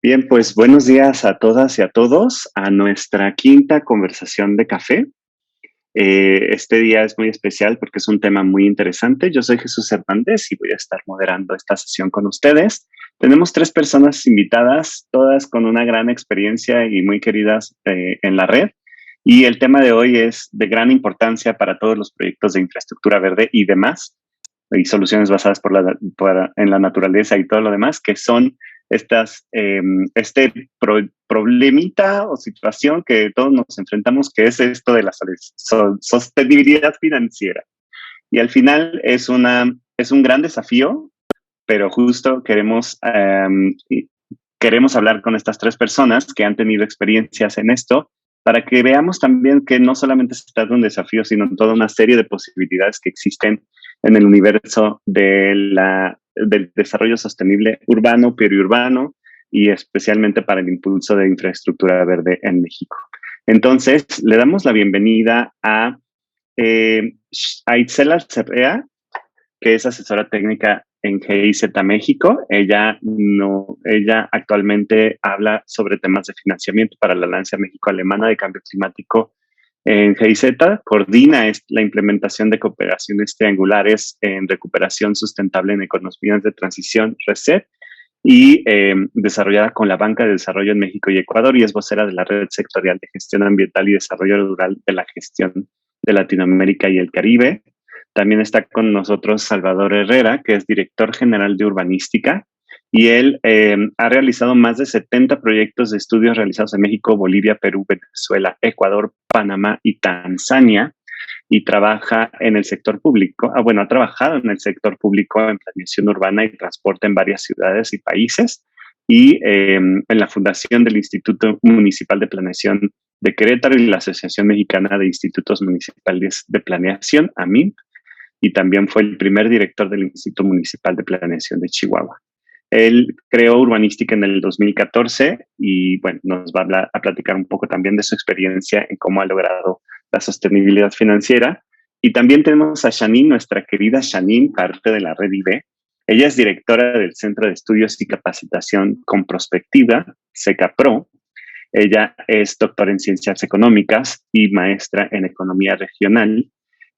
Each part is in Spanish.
Bien, pues buenos días a todas y a todos a nuestra quinta conversación de café. Este día es muy especial porque es un tema muy interesante. Yo soy Jesús Hernández y voy a estar moderando esta sesión con ustedes. Tenemos tres personas invitadas, todas con una gran experiencia y muy queridas en la red. Y el tema de hoy es de gran importancia para todos los proyectos de infraestructura verde y demás, y soluciones basadas en la naturaleza y todo lo demás, que son problemita o situación que todos nos enfrentamos, que es esto de la sostenibilidad financiera. Y al final es un gran desafío, pero justo queremos hablar con estas tres personas que han tenido experiencias en esto, para que veamos también que no solamente se trata de un desafío, sino toda una serie de posibilidades que existen en el universo del desarrollo sostenible urbano, periurbano y especialmente para el impulso de infraestructura verde en México. Entonces, le damos la bienvenida a Itzel Arcea, que es asesora técnica en GIZ México. Ella actualmente habla sobre temas de financiamiento para la Alianza México-Alemana de Cambio Climático en GIZ. Coordina la implementación de cooperaciones triangulares en recuperación sustentable en economías de transición, RESET, y desarrollada con la Banca de Desarrollo en México y Ecuador, y es vocera de la Red Sectorial de Gestión Ambiental y Desarrollo Rural de la Gestión de Latinoamérica y el Caribe. También está con nosotros Salvador Herrera, que es director general de urbanística, y él ha realizado más de 70 proyectos de estudios realizados en México, Bolivia, Perú, Venezuela, Ecuador, Panamá y Tanzania, y trabaja en el sector público. Ha trabajado en el sector público en planeación urbana y transporte en varias ciudades y países, y en la fundación del Instituto Municipal de Planeación de Querétaro y la Asociación Mexicana de Institutos Municipales de Planeación, AMIP, y también fue el primer director del Instituto Municipal de Planeación de Chihuahua. Él creó Urbanística en el 2014 y nos va a platicar un poco también de su experiencia en cómo ha logrado la sostenibilidad financiera. Y también tenemos a Janine, nuestra querida Janine, parte de la red IB. Ella es directora del Centro de Estudios y Capacitación con Prospectiva, SECAPRO. Ella es doctora en Ciencias Económicas y maestra en Economía Regional.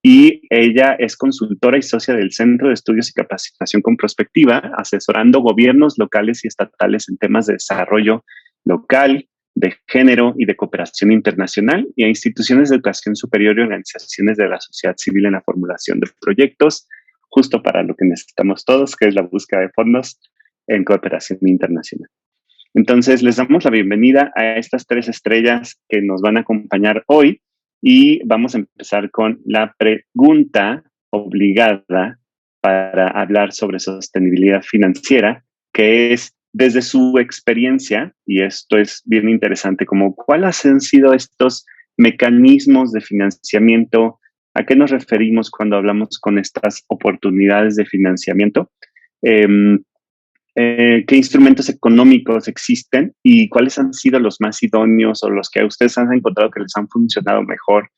Y ella es consultora y socia del Centro de Estudios y Capacitación con Prospectiva, asesorando gobiernos locales y estatales en temas de desarrollo local, de género y de cooperación internacional, y a instituciones de educación superior y organizaciones de la sociedad civil en la formulación de proyectos, justo para lo que necesitamos todos, que es la búsqueda de fondos en cooperación internacional. Entonces, les damos la bienvenida a estas tres estrellas que nos van a acompañar hoy. Y vamos a empezar con la pregunta obligada para hablar sobre sostenibilidad financiera, que es desde su experiencia, y esto es bien interesante, como cuáles han sido estos mecanismos de financiamiento, a qué nos referimos cuando hablamos con estas oportunidades de financiamiento, qué instrumentos económicos existen y cuáles han sido los más idóneos o los que ustedes han encontrado que les han funcionado mejor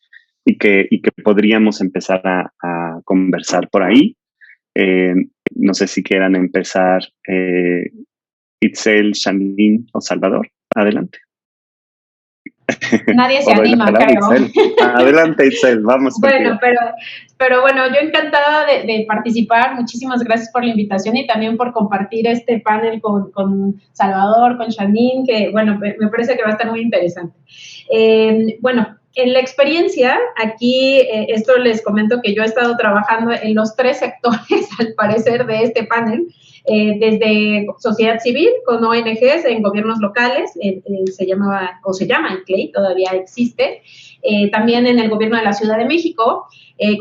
y que podríamos empezar a conversar por ahí. No sé si quieran empezar Itzel, Janine o Salvador. Adelante. Nadie se anima, creo. Adelante, Itzel, vamos. Bueno, pero bueno, yo encantada de participar. Muchísimas gracias por la invitación y también por compartir este panel con Salvador, con Janine, que bueno, me parece que va a estar muy interesante. Bueno, en la experiencia, aquí, esto les comento que yo he estado trabajando en los tres sectores, al parecer, de este panel, desde sociedad civil, con ONGs en gobiernos locales, se llama el CLEI, todavía existe, también en el gobierno de la Ciudad de México,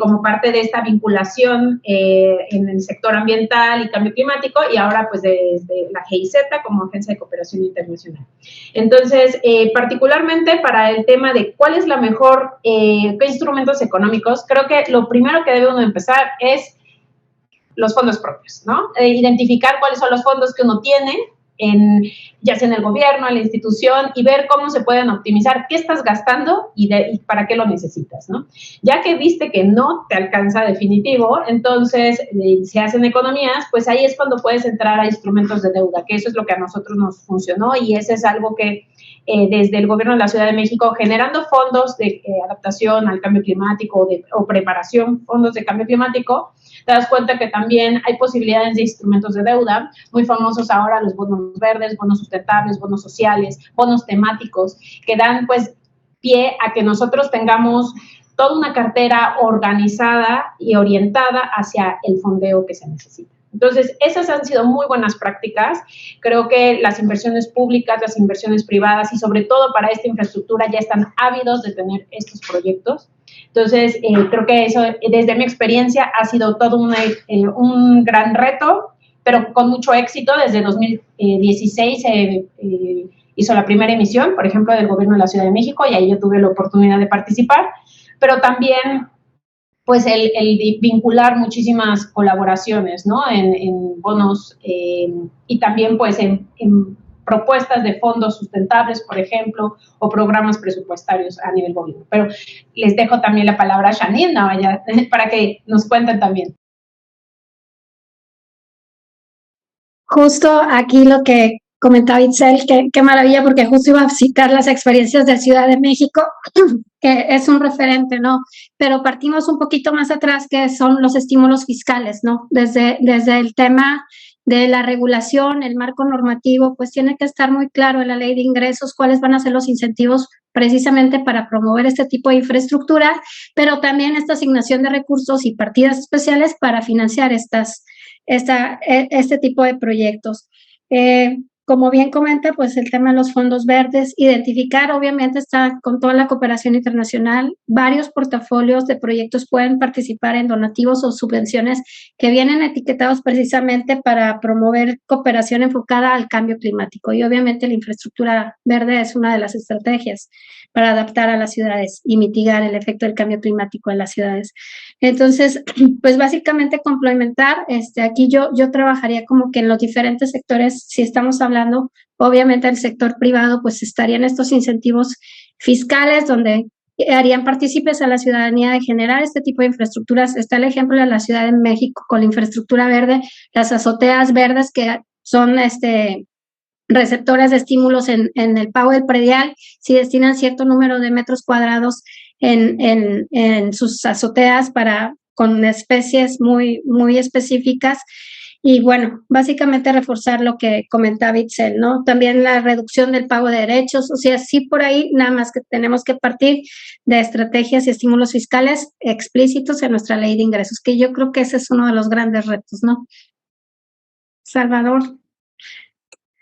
como parte de esta vinculación en el sector ambiental y cambio climático, y ahora pues desde la GIZ como Agencia de Cooperación Internacional. Entonces, particularmente para el tema de cuál es la mejor, qué instrumentos económicos, creo que lo primero que debe uno empezar es los fondos propios, ¿no? Identificar cuáles son los fondos que uno tiene, ya sea en el gobierno, en la institución, y ver cómo se pueden optimizar, qué estás gastando y para qué lo necesitas, ¿no? Ya que viste que no te alcanza definitivo, entonces se hacen economías, pues ahí es cuando puedes entrar a instrumentos de deuda, que eso es lo que a nosotros nos funcionó y ese es algo que desde el gobierno de la Ciudad de México, generando fondos de adaptación al cambio climático o preparación, fondos de cambio climático, te das cuenta que también hay posibilidades de instrumentos de deuda, muy famosos ahora los bonos verdes, bonos sustentables, bonos sociales, bonos temáticos, que dan pues pie a que nosotros tengamos toda una cartera organizada y orientada hacia el fondeo que se necesita. Entonces, esas han sido muy buenas prácticas. Creo que las inversiones públicas, las inversiones privadas y sobre todo para esta infraestructura ya están ávidos de tener estos proyectos. Entonces, creo que eso, desde mi experiencia, ha sido todo un gran reto, pero con mucho éxito. Desde 2016 se hizo la primera emisión, por ejemplo, del gobierno de la Ciudad de México, y ahí yo tuve la oportunidad de participar, pero también pues el vincular muchísimas colaboraciones, ¿no? En bonos y también pues en propuestas de fondos sustentables, por ejemplo, o programas presupuestarios a nivel gobierno. Pero les dejo también la palabra a Janine, ¿no? Para que nos cuenten también. Justo aquí lo que comentaba Itzel, qué maravilla, porque justo iba a citar las experiencias de Ciudad de México, que es un referente, ¿no? Pero partimos un poquito más atrás, que son los estímulos fiscales, ¿no? Desde el tema de la regulación, el marco normativo, pues tiene que estar muy claro en la ley de ingresos cuáles van a ser los incentivos precisamente para promover este tipo de infraestructura, pero también esta asignación de recursos y partidas especiales para financiar este tipo de proyectos. Como bien comenta, pues el tema de los fondos verdes, identificar, obviamente está con toda la cooperación internacional, varios portafolios de proyectos pueden participar en donativos o subvenciones que vienen etiquetados precisamente para promover cooperación enfocada al cambio climático. Y obviamente la infraestructura verde es una de las estrategias para adaptar a las ciudades y mitigar el efecto del cambio climático en las ciudades. Entonces, pues básicamente complementar, aquí yo trabajaría como que en los diferentes sectores, si estamos hablando, obviamente el sector privado, pues estarían estos incentivos fiscales donde harían partícipes a la ciudadanía de generar este tipo de infraestructuras. Está el ejemplo de la Ciudad de México con la infraestructura verde, las azoteas verdes que son receptoras de estímulos en el pago del predial, si destinan cierto número de metros cuadrados en sus azoteas con especies muy, muy específicas. Y bueno, básicamente reforzar lo que comentaba Itzel, ¿no? También la reducción del pago de derechos, o sea, sí por ahí, nada más que tenemos que partir de estrategias y estímulos fiscales explícitos en nuestra ley de ingresos, que yo creo que ese es uno de los grandes retos, ¿no? Salvador.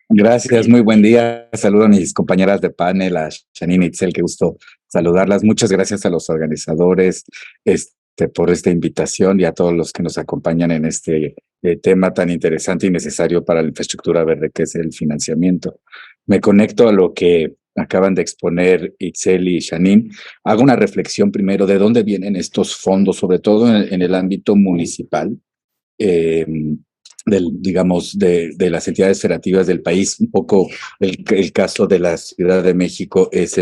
Gracias, muy buen día. Saludo a mis compañeras de panel, a Janine y Itzel, qué gusto saludarlas. Muchas gracias a los organizadores por esta invitación y a todos los que nos acompañan en este tema tan interesante y necesario para la infraestructura verde, que es el financiamiento. Me conecto a lo que acaban de exponer Itzel y Janine. Hago una reflexión primero de dónde vienen estos fondos, sobre todo en el ámbito municipal. De las entidades federativas del país. Un poco el caso de la Ciudad de México es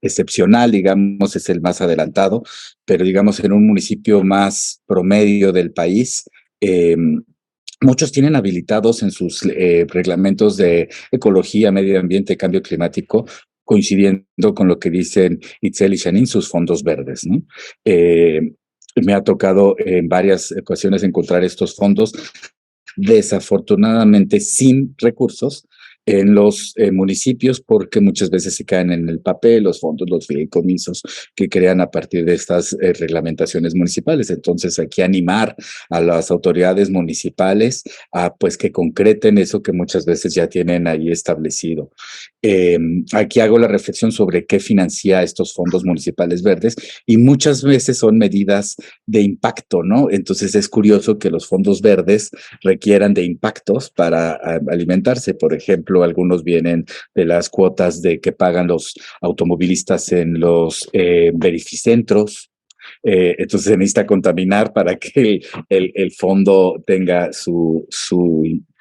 excepcional, digamos, es el más adelantado, pero digamos en un municipio más promedio del país, muchos tienen habilitados en sus reglamentos de ecología, medio ambiente, cambio climático, coincidiendo con lo que dicen Itzel y Janine, sus fondos verdes, ¿no? Me ha tocado en varias ocasiones encontrar estos fondos desafortunadamente sin recursos en los municipios, porque muchas veces se caen en el papel los fondos, los fideicomisos que crean a partir de estas reglamentaciones municipales. Entonces hay que animar a las autoridades municipales a pues que concreten eso que muchas veces ya tienen ahí establecido. Aquí hago la reflexión sobre qué financia estos fondos municipales verdes y muchas veces son medidas de impacto, ¿no? Entonces es curioso que los fondos verdes requieran de impactos para alimentarse. Por ejemplo, algunos vienen de las cuotas que pagan los automovilistas en los verificentros. Entonces se necesita contaminar para que el fondo tenga su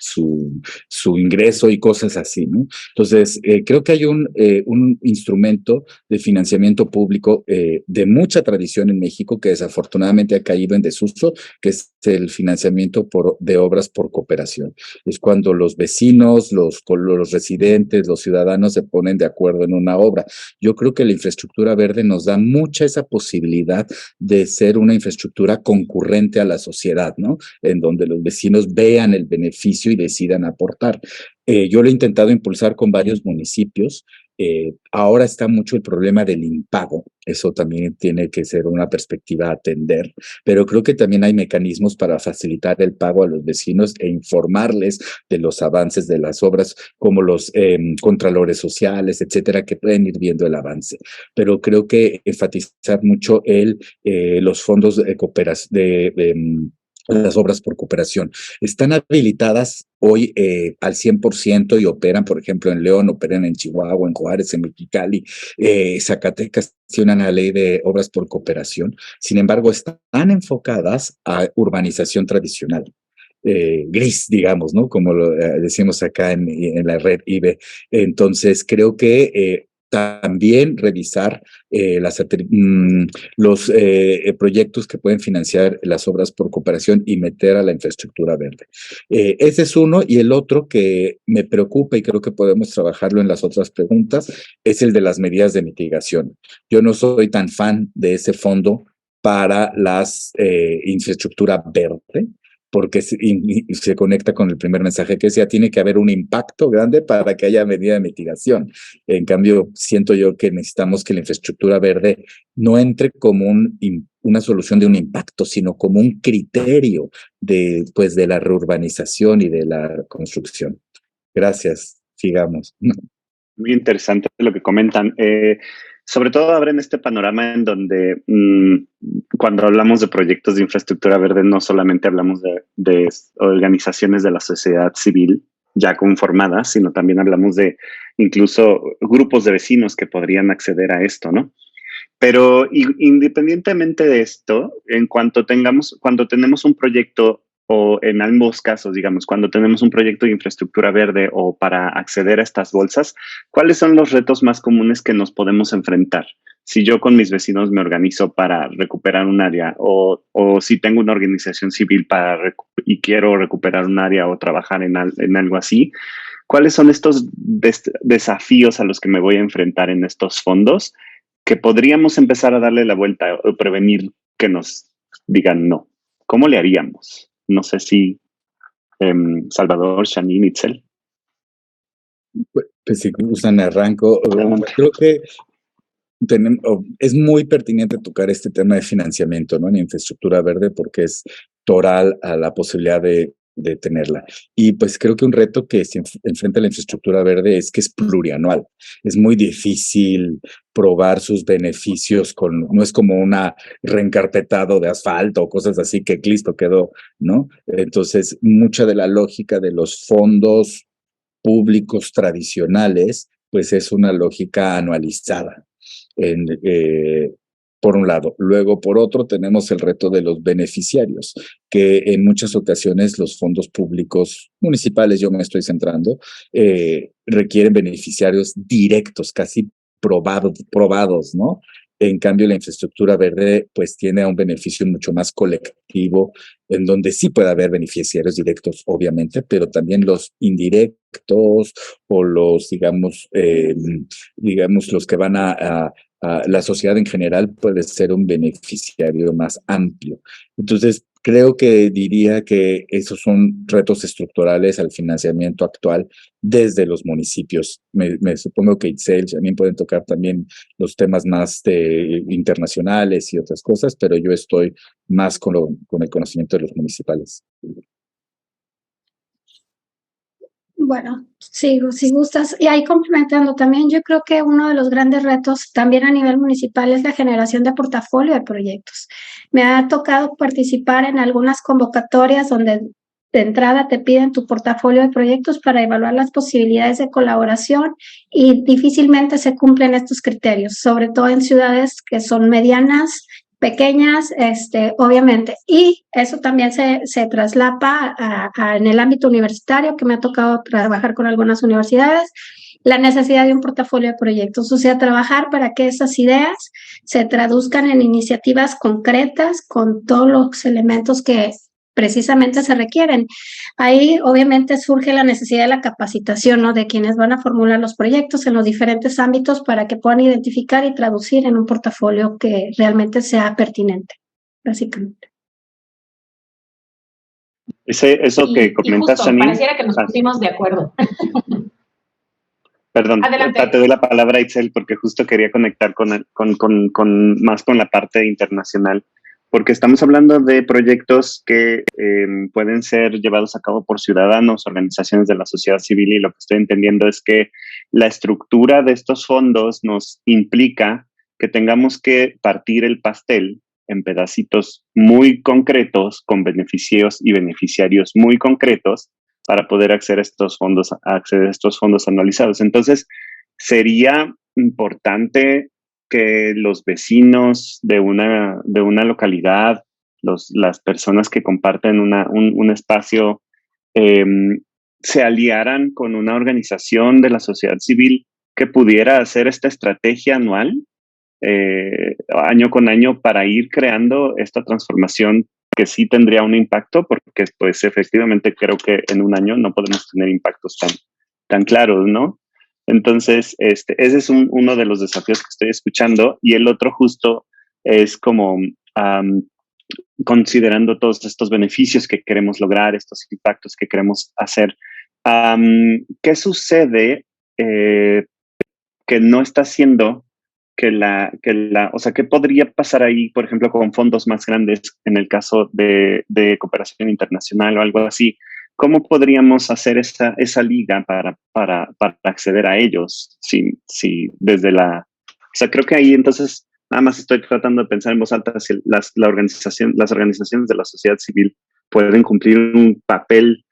su ingreso y cosas así, ¿no? Entonces, creo que hay un instrumento de financiamiento público de mucha tradición en México que desafortunadamente ha caído en desuso, que es el financiamiento de obras por cooperación. Es cuando los vecinos, los residentes, los ciudadanos se ponen de acuerdo en una obra. Yo creo que la infraestructura verde nos da mucha esa posibilidad de ser una infraestructura concurrente a la sociedad, ¿no? En donde los vecinos vean el beneficio y decidan aportar. Yo lo he intentado impulsar con varios municipios. Ahora está mucho el problema del impago. Eso también tiene que ser una perspectiva a atender, pero creo que también hay mecanismos para facilitar el pago a los vecinos e informarles de los avances de las obras, como los contralores sociales, etcétera, que pueden ir viendo el avance. Pero creo que enfatizar mucho los fondos de cooperación, las obras por cooperación. Están habilitadas hoy al 100% y operan, por ejemplo, en León, operan en Chihuahua, en Juárez, en Mexicali, Zacatecas tiene una ley de obras por cooperación. Sin embargo, están enfocadas a urbanización tradicional. Gris, digamos, ¿no? Como lo decimos acá en la red IBE. Entonces, creo que también revisar los proyectos que pueden financiar las obras por cooperación y meter a la infraestructura verde. Ese es uno, y el otro que me preocupa y creo que podemos trabajarlo en las otras preguntas es el de las medidas de mitigación. Yo no soy tan fan de ese fondo para las infraestructura verde, porque se conecta con el primer mensaje que decía, tiene que haber un impacto grande para que haya medida de mitigación. En cambio, siento yo que necesitamos que la infraestructura verde no entre como una solución de un impacto, sino como un criterio de la reurbanización y de la construcción. Gracias, sigamos. Muy interesante lo que comentan. Sobre todo abren este panorama en donde cuando hablamos de proyectos de infraestructura verde, no solamente hablamos de organizaciones de la sociedad civil ya conformadas, sino también hablamos de incluso grupos de vecinos que podrían acceder a esto, ¿no? Pero independientemente de esto, cuando tenemos un proyecto, o en ambos casos, digamos, cuando tenemos un proyecto de infraestructura verde o para acceder a estas bolsas, ¿cuáles son los retos más comunes que nos podemos enfrentar? Si yo con mis vecinos me organizo para recuperar un área, o si tengo una organización civil y quiero recuperar un área o trabajar en algo así, ¿cuáles son estos desafíos a los que me voy a enfrentar en estos fondos que podríamos empezar a darle la vuelta o prevenir que nos digan no? ¿Cómo le haríamos? No sé si Salvador, Janine, Itzel. Pues si gustan, arranco. Creo que es muy pertinente tocar este tema de financiamiento, ¿no? En infraestructura verde, porque es toral a la posibilidad de tenerla. Y pues creo que un reto que se enfrenta a la infraestructura verde es que es plurianual. Es muy difícil probar sus beneficios no es como una reencarpetado de asfalto o cosas así que listo quedó, ¿no? Entonces, mucha de la lógica de los fondos públicos tradicionales, pues es una lógica anualizada. Por un lado. Luego, por otro, tenemos el reto de los beneficiarios, que en muchas ocasiones los fondos públicos municipales, yo me estoy centrando, requieren beneficiarios directos, casi probados, ¿no? En cambio, la infraestructura verde, pues, tiene un beneficio mucho más colectivo, en donde sí puede haber beneficiarios directos, obviamente, pero también los indirectos o los, digamos, los que van a la sociedad en general puede ser un beneficiario más amplio. Entonces, creo que diría que esos son retos estructurales al financiamiento actual desde los municipios. Me supongo que Itzel también pueden tocar también los temas más internacionales y otras cosas, pero yo estoy más con el conocimiento de los municipales. Bueno, sigo, si gustas. Y ahí complementando también, yo creo que uno de los grandes retos también a nivel municipal es la generación de portafolio de proyectos. Me ha tocado participar en algunas convocatorias donde de entrada te piden tu portafolio de proyectos para evaluar las posibilidades de colaboración y difícilmente se cumplen estos criterios, sobre todo en ciudades que son medianas pequeñas, obviamente. Y eso también se traslapa en el ámbito universitario, que me ha tocado trabajar con algunas universidades, la necesidad de un portafolio de proyectos, o sea, trabajar para que esas ideas se traduzcan en iniciativas concretas con todos los elementos que precisamente se requieren. Ahí obviamente surge la necesidad de la capacitación, ¿no? De quienes van a formular los proyectos en los diferentes ámbitos para que puedan identificar y traducir en un portafolio que realmente sea pertinente, básicamente. Eso que comentas, justo, Janine. pareciera que nos pusimos de acuerdo. Perdón, Adelante. te doy la palabra, Itzel, porque justo quería conectar más con la parte internacional, porque estamos hablando de proyectos que pueden ser llevados a cabo por ciudadanos, organizaciones de la sociedad civil, y lo que estoy entendiendo es que la estructura de estos fondos nos implica que tengamos que partir el pastel en pedacitos muy concretos, con beneficios y beneficiarios muy concretos, para poder acceder a estos fondos anualizados. Entonces, sería importante que los vecinos de una localidad, las personas que comparten un espacio, se aliaran con una organización de la sociedad civil que pudiera hacer esta estrategia anual, año con año, para ir creando esta transformación que sí tendría un impacto, porque pues efectivamente creo que en un año no podemos tener impactos tan claros, ¿no? Entonces, ese es uno de los desafíos que estoy escuchando, y el otro justo es como considerando todos estos beneficios que queremos lograr, estos impactos que queremos hacer. ¿Qué sucede que no está haciendo o sea, ¿qué podría pasar ahí, por ejemplo, con fondos más grandes en el caso de cooperación internacional o algo así? ¿Cómo podríamos hacer esa liga para acceder a ellos? Si desde o sea, creo que ahí entonces nada más estoy tratando de pensar en voz alta si las organizaciones de la sociedad civil pueden cumplir un papel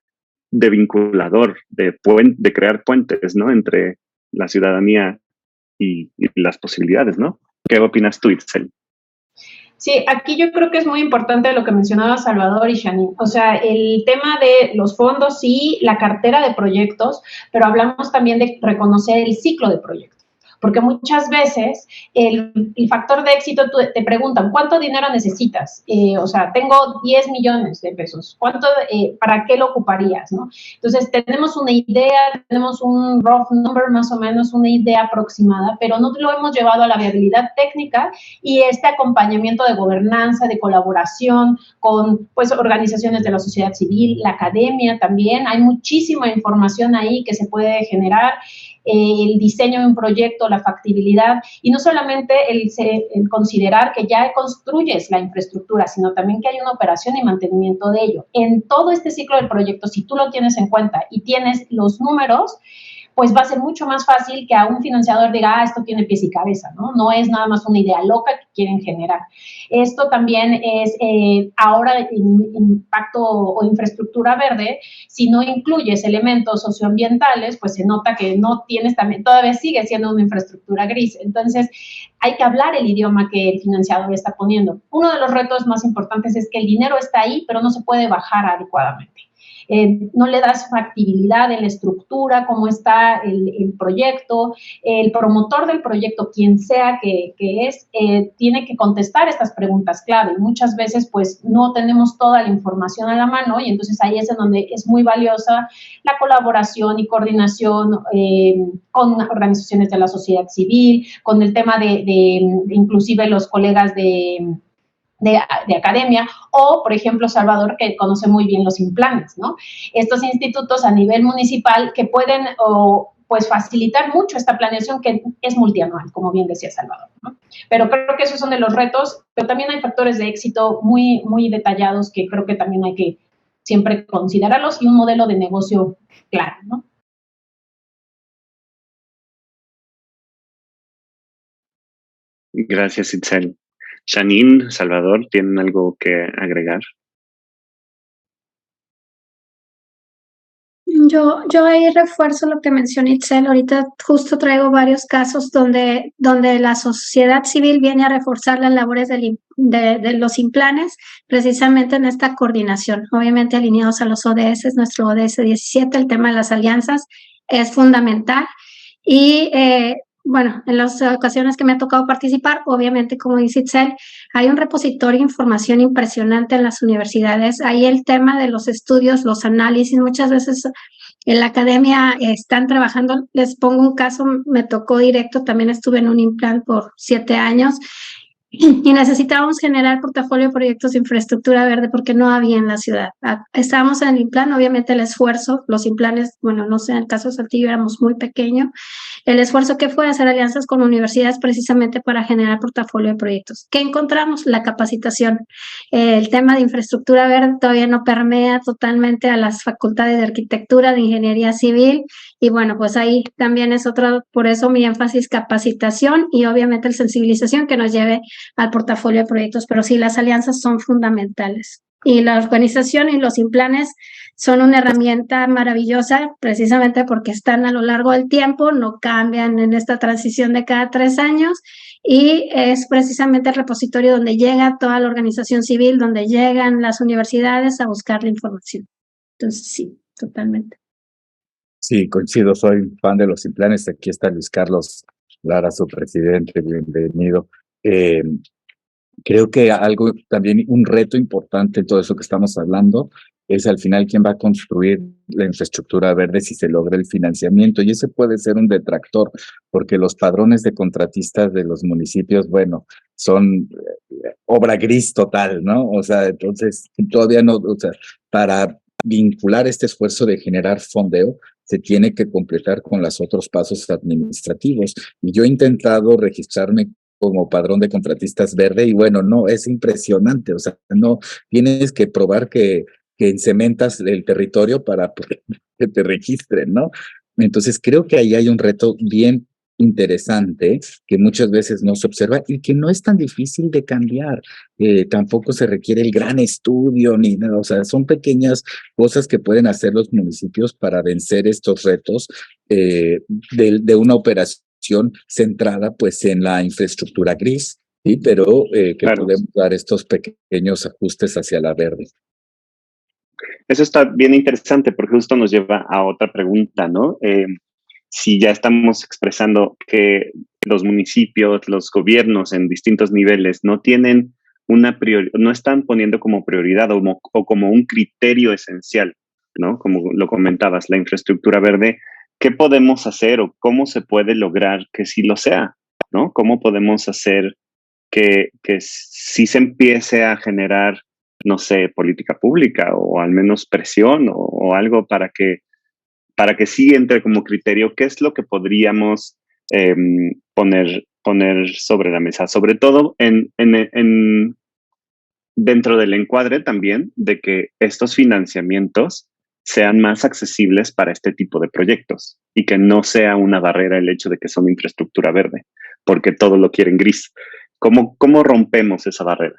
de vinculador, de crear puentes, ¿no? Entre la ciudadanía y las posibilidades, ¿no? ¿Qué opinas tú, Itzel? Sí, aquí yo creo que es muy importante lo que mencionaba Salvador y Janine. O sea, el tema de los fondos, sí, la cartera de proyectos, pero hablamos también de reconocer el ciclo de proyectos. Porque muchas veces el factor de éxito, te preguntan, ¿cuánto dinero necesitas? O sea, tengo 10 millones de pesos. ¿Para qué lo ocuparías? ¿No? Entonces, tenemos una idea, tenemos un rough number, más o menos, una idea aproximada, pero no lo hemos llevado a la viabilidad técnica y este acompañamiento de gobernanza, de colaboración con pues, organizaciones de la sociedad civil, la academia también. Hay muchísima información ahí que se puede generar. El diseño de un proyecto, la factibilidad, y no solamente el considerar que ya construyes la infraestructura, sino también que hay una operación y mantenimiento de ello. En todo este ciclo del proyecto, si tú lo tienes en cuenta y tienes los números, pues va a ser mucho más fácil que a un financiador diga, esto tiene pies y cabeza, ¿no? No es nada más una idea loca que quieren generar. Esto también es ahora impacto o infraestructura verde, si no incluyes elementos socioambientales, pues se nota que no tienes también, todavía sigue siendo una infraestructura gris. Entonces, hay que hablar el idioma que el financiador está poniendo. Uno de los retos más importantes es que el dinero está ahí, pero no se puede bajar adecuadamente. No le das factibilidad en la estructura, cómo está el proyecto, el promotor del proyecto, quien sea que es, tiene que contestar estas preguntas clave. Muchas veces pues no tenemos toda la información a la mano y entonces ahí es en donde es muy valiosa la colaboración y coordinación con organizaciones de la sociedad civil, con el tema de inclusive los colegas de academia, o, por ejemplo, Salvador, que conoce muy bien los implanes, ¿no? Estos institutos a nivel municipal que pueden pues facilitar mucho esta planeación que es multianual, como bien decía Salvador, ¿no? Pero creo que esos son de los retos, pero también hay factores de éxito muy, muy detallados que creo que también hay que siempre considerarlos y un modelo de negocio claro, ¿no? Gracias, Itzel. Janine, Salvador, ¿tienen algo que agregar? Yo ahí refuerzo lo que mencionó Itzel. Ahorita justo traigo varios casos donde la sociedad civil viene a reforzar las labores de los implanes, precisamente en esta coordinación, obviamente alineados a los ODS, nuestro ODS 17, el tema de las alianzas es fundamental. Y bueno, en las ocasiones que me ha tocado participar, obviamente, como dice Itzel, hay un repositorio de información impresionante en las universidades. Ahí el tema de los estudios, los análisis, muchas veces en la academia están trabajando. Les pongo un caso, me tocó directo, también estuve en un implant por 7 años y necesitábamos generar portafolio de proyectos de infraestructura verde porque no había en la ciudad. Estábamos en el Implan, obviamente el esfuerzo, los implanes, bueno, no sé, en el caso de Saltillo éramos muy pequeños, el esfuerzo que fue hacer alianzas con universidades precisamente para generar portafolio de proyectos. ¿Qué encontramos? La capacitación. El tema de infraestructura verde todavía no permea totalmente a las facultades de arquitectura, de ingeniería civil, y bueno, pues ahí también es otro, por eso mi énfasis, capacitación y obviamente la sensibilización que nos lleve al portafolio de proyectos, pero sí, las alianzas son fundamentales. Y la organización y los implanes son una herramienta maravillosa precisamente porque están a lo largo del tiempo, no cambian en esta transición de cada 3 años y es precisamente el repositorio donde llega toda la organización civil, donde llegan las universidades a buscar la información. Entonces, sí, totalmente. Sí, coincido, soy fan de los implanes. Aquí está Luis Carlos Lara, su presidente, bienvenido. Creo que algo también, un reto importante en todo eso que estamos hablando, es al final quién va a construir la infraestructura verde si se logra el financiamiento. Y ese puede ser un detractor, porque los padrones de contratistas de los municipios, bueno, son obra gris total, ¿no? O sea, entonces todavía no, o sea, para vincular este esfuerzo de generar fondeo, se tiene que completar con los otros pasos administrativos. Y yo he intentado registrarme como padrón de contratistas verde y bueno, no, es impresionante. O sea, no, tienes que probar que encementas el territorio para que te registren, ¿no? Entonces creo que ahí hay un reto bien interesante que muchas veces no se observa y que no es tan difícil de cambiar. Tampoco se requiere el gran estudio ni nada, o sea, son pequeñas cosas que pueden hacer los municipios para vencer estos retos de una operación centrada pues en la infraestructura gris, ¿sí? Pero que Claro. podemos dar estos pequeños ajustes hacia la verde. Eso está bien interesante porque justo nos lleva a otra pregunta, ¿no? Si ya estamos expresando que los municipios, los gobiernos en distintos niveles no tienen no están poniendo como prioridad o como un criterio esencial, ¿no? Como lo comentabas, la infraestructura verde, ¿qué podemos hacer o cómo se puede lograr que sí lo sea, ¿no? ¿Cómo podemos hacer que sí se empiece a generar, no sé, política pública o al menos presión o algo para que sí entre como criterio qué es lo que podríamos poner sobre la mesa, sobre todo dentro del encuadre también de que estos financiamientos sean más accesibles para este tipo de proyectos y que no sea una barrera el hecho de que son infraestructura verde, porque todo lo quieren gris. ¿Cómo rompemos esa barrera?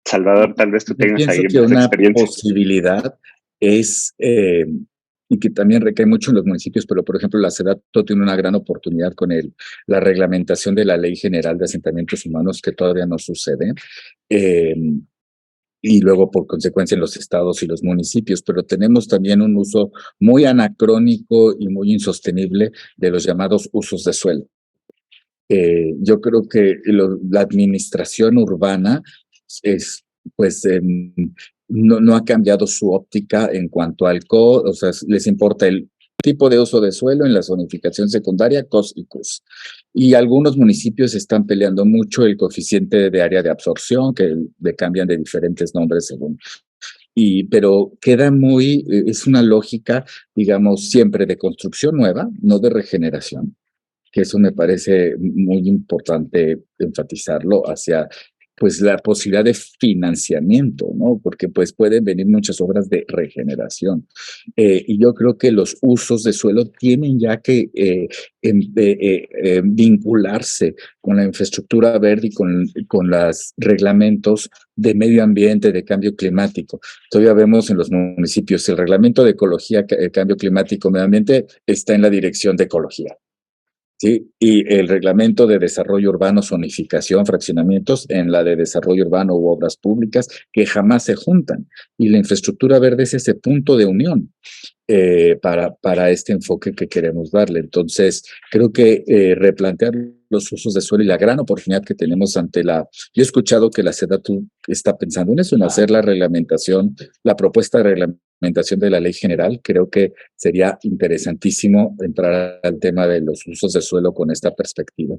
Salvador, tal vez tú tengas ahí que más una experiencia. Posibilidad es, y que también recae mucho en los municipios, pero por ejemplo la SEDATU tiene una gran oportunidad con la reglamentación de la Ley General de Asentamientos Humanos, que todavía no sucede, y luego por consecuencia en los estados y los municipios, pero tenemos también un uso muy anacrónico y muy insostenible de los llamados usos de suelo. Yo creo que la administración urbana no ha cambiado su óptica en cuanto al o sea, les importa el tipo de uso de suelo en la zonificación secundaria, COS y CUS. Y algunos municipios están peleando mucho el coeficiente de área de absorción, que le cambian de diferentes nombres según. Pero queda es una lógica, digamos, siempre de construcción nueva, no de regeneración, que eso me parece muy importante enfatizarlo hacia pues la posibilidad de financiamiento, ¿no? Porque pues pueden venir muchas obras de regeneración. Y yo creo que los usos de suelo tienen ya que vincularse con la infraestructura verde y con los reglamentos de medio ambiente, de cambio climático. Todavía vemos en los municipios el reglamento de ecología, cambio climático, medio ambiente está en la dirección de ecología. ¿Sí? Y el reglamento de desarrollo urbano, zonificación, fraccionamientos en la de desarrollo urbano u obras públicas que jamás se juntan. Y la infraestructura verde es ese punto de unión para este enfoque que queremos darle. Entonces, creo que replantear los usos de suelo y la gran oportunidad que tenemos ante la... Yo he escuchado que la SEDATU está pensando en eso, en hacer la reglamentación, la propuesta de reglamentación de la ley general. Creo que sería interesantísimo entrar al tema de los usos de suelo con esta perspectiva.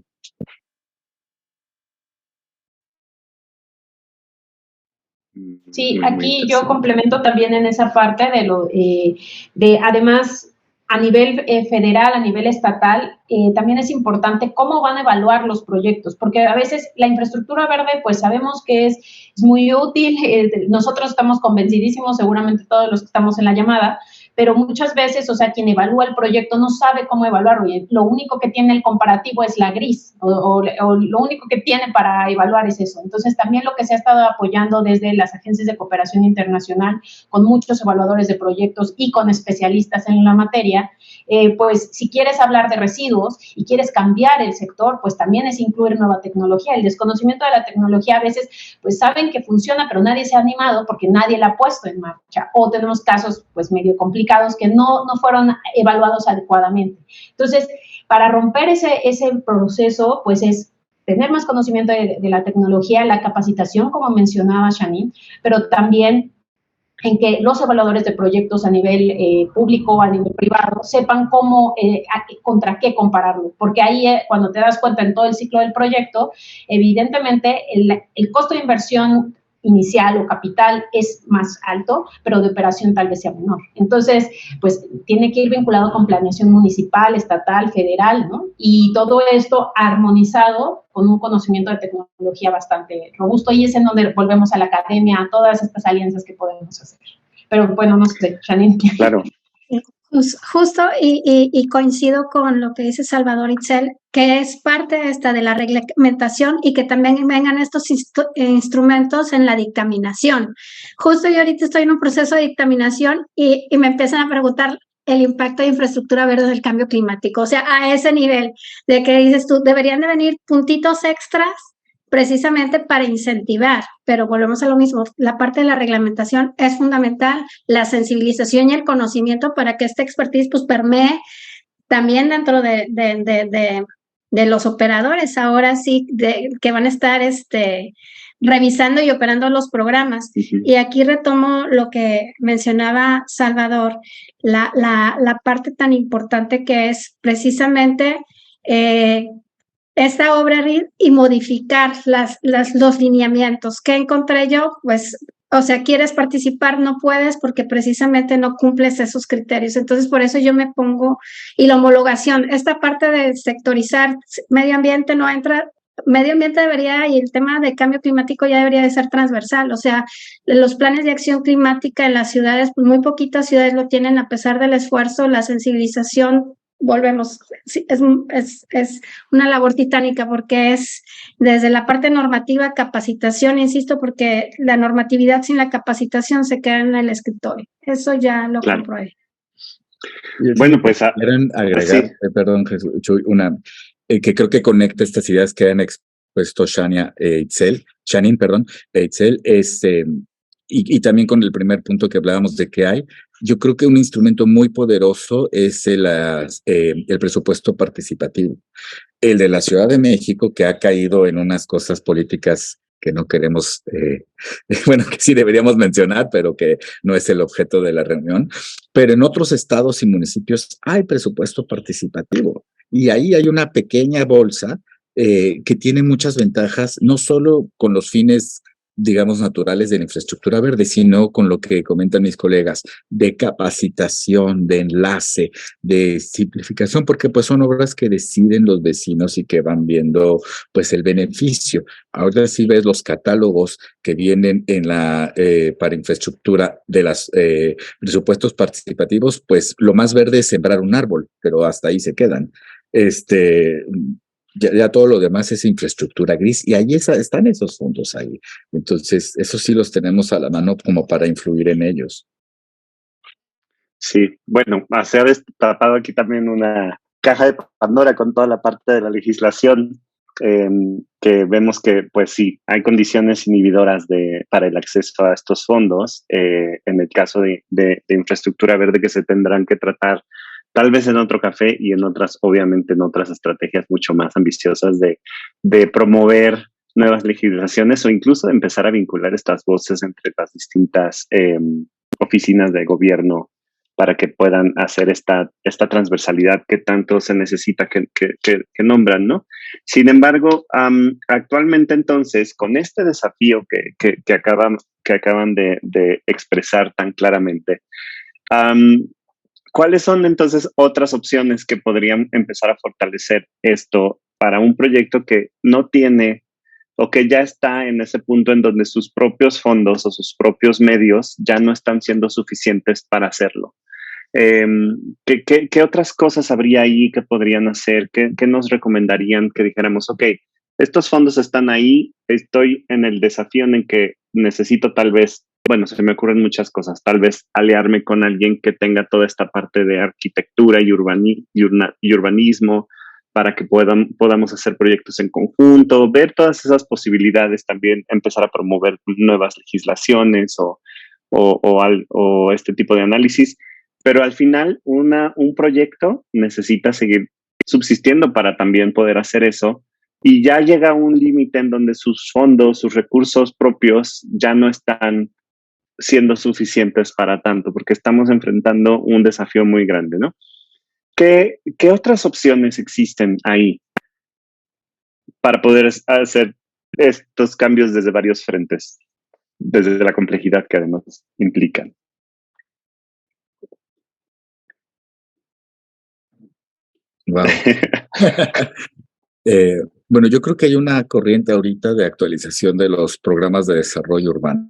Sí, aquí yo complemento también en esa parte de además a nivel federal, a nivel estatal, también es importante cómo van a evaluar los proyectos, porque a veces la infraestructura verde, pues sabemos que es muy útil, nosotros estamos convencidísimos, seguramente todos los que estamos en la llamada, pero muchas veces, o sea, quien evalúa el proyecto no sabe cómo evaluarlo, y lo único que tiene el comparativo es la gris, o lo único que tiene para evaluar es eso. Entonces, también lo que se ha estado apoyando desde las agencias de cooperación internacional, con muchos evaluadores de proyectos y con especialistas en la materia, pues si quieres hablar de residuos y quieres cambiar el sector, pues también es incluir nueva tecnología. El desconocimiento de la tecnología a veces, pues saben que funciona, pero nadie se ha animado porque nadie la ha puesto en marcha, o tenemos casos pues medio complicados que no fueron evaluados adecuadamente. Entonces, para romper ese proceso, pues es tener más conocimiento de la tecnología, la capacitación, como mencionaba Janine, pero también en que los evaluadores de proyectos a nivel público, a nivel privado, sepan cómo, contra qué compararlo, porque ahí cuando te das cuenta en todo el ciclo del proyecto, evidentemente el costo de inversión inicial o capital es más alto, pero de operación tal vez sea menor. Entonces, pues tiene que ir vinculado con planeación municipal, estatal, federal, ¿no? Y todo esto armonizado con un conocimiento de tecnología bastante robusto, y es en donde volvemos a la academia, a todas estas alianzas que podemos hacer. Pero bueno, no sé, Janine. Claro. Justo, y coincido con lo que dice Salvador Itzel, que es parte de la reglamentación y que también vengan estos instrumentos en la dictaminación. Justo yo ahorita estoy en un proceso de dictaminación y me empiezan a preguntar el impacto de infraestructura verde del cambio climático. O sea, a ese nivel de que dices tú, deberían de venir puntitos extras precisamente para incentivar, pero volvemos a lo mismo, la parte de la reglamentación es fundamental, la sensibilización y el conocimiento para que esta expertise pues permee también dentro de los operadores, ahora sí, que van a estar revisando y operando los programas. Uh-huh. Y aquí retomo lo que mencionaba Salvador, la parte tan importante que es precisamente esta obra y modificar los lineamientos. ¿Qué encontré yo? Pues, o sea, quieres participar, no puedes porque precisamente no cumples esos criterios. Entonces, por eso yo me pongo, y la homologación, esta parte de sectorizar medio ambiente no entra. Medio ambiente debería, y el tema de cambio climático ya debería de ser transversal, o sea, los planes de acción climática en las ciudades, pues muy poquitas ciudades lo tienen a pesar del esfuerzo, la sensibilización. Volvemos, es una labor titánica porque es desde la parte normativa, capacitación, insisto, porque la normatividad sin la capacitación se queda en el escritorio. Eso ya lo comprobé. Bueno, pues quieren agregar, sí. Perdón, Chuy, que creo que conecta estas ideas que han expuesto Janine, Itzel, y también con el primer punto que hablábamos de que hay. Yo creo que un instrumento muy poderoso es el presupuesto participativo. El de la Ciudad de México, que ha caído en unas cosas políticas que no queremos, bueno, que sí deberíamos mencionar, pero que no es el objeto de la reunión. Pero en otros estados y municipios hay presupuesto participativo. Y ahí hay una pequeña bolsa que tiene muchas ventajas, no solo con los fines digamos, naturales de la infraestructura verde, sino con lo que comentan mis colegas, de capacitación, de enlace, de simplificación, porque pues son obras que deciden los vecinos y que van viendo pues el beneficio. Ahora sí ves los catálogos que vienen en para infraestructura de los presupuestos participativos, pues lo más verde es sembrar un árbol, pero hasta ahí se quedan. Ya todo lo demás es infraestructura gris y ahí están esos fondos ahí. Entonces, eso sí los tenemos a la mano como para influir en ellos. Sí, bueno, se ha destapado aquí también una caja de Pandora con toda la parte de la legislación, que vemos que, pues sí, hay condiciones inhibidoras para el acceso a estos fondos, en el caso de infraestructura verde, que se tendrán que tratar tal vez en otro café y en otras, obviamente en otras estrategias mucho más ambiciosas de promover nuevas legislaciones o incluso de empezar a vincular estas voces entre las distintas oficinas de gobierno para que puedan hacer esta transversalidad que tanto se necesita que nombran, ¿no? Sin embargo, actualmente entonces, con este desafío que acaban de expresar tan claramente, ¿cuáles son entonces otras opciones que podrían empezar a fortalecer esto para un proyecto que no tiene o que ya está en ese punto en donde sus propios fondos o sus propios medios ya no están siendo suficientes para hacerlo? ¿Qué otras cosas habría ahí que podrían hacer? ¿Qué nos recomendarían que dijéramos, ok, estos fondos están ahí, estoy en el desafío en el que necesito tal vez, bueno, se me ocurren muchas cosas, tal vez aliarme con alguien que tenga toda esta parte de arquitectura y urbanismo para que podamos hacer proyectos en conjunto, ver todas esas posibilidades, también empezar a promover nuevas legislaciones o este tipo de análisis. Pero al final, un proyecto necesita seguir subsistiendo para también poder hacer eso. Y ya llega un límite en donde sus fondos, sus recursos propios ya no están siendo suficientes para tanto, porque estamos enfrentando un desafío muy grande, ¿no? ¿Qué otras opciones existen ahí para poder hacer estos cambios desde varios frentes, desde la complejidad que además implican? Wow. Bueno, yo creo que hay una corriente ahorita de actualización de los programas de desarrollo urbano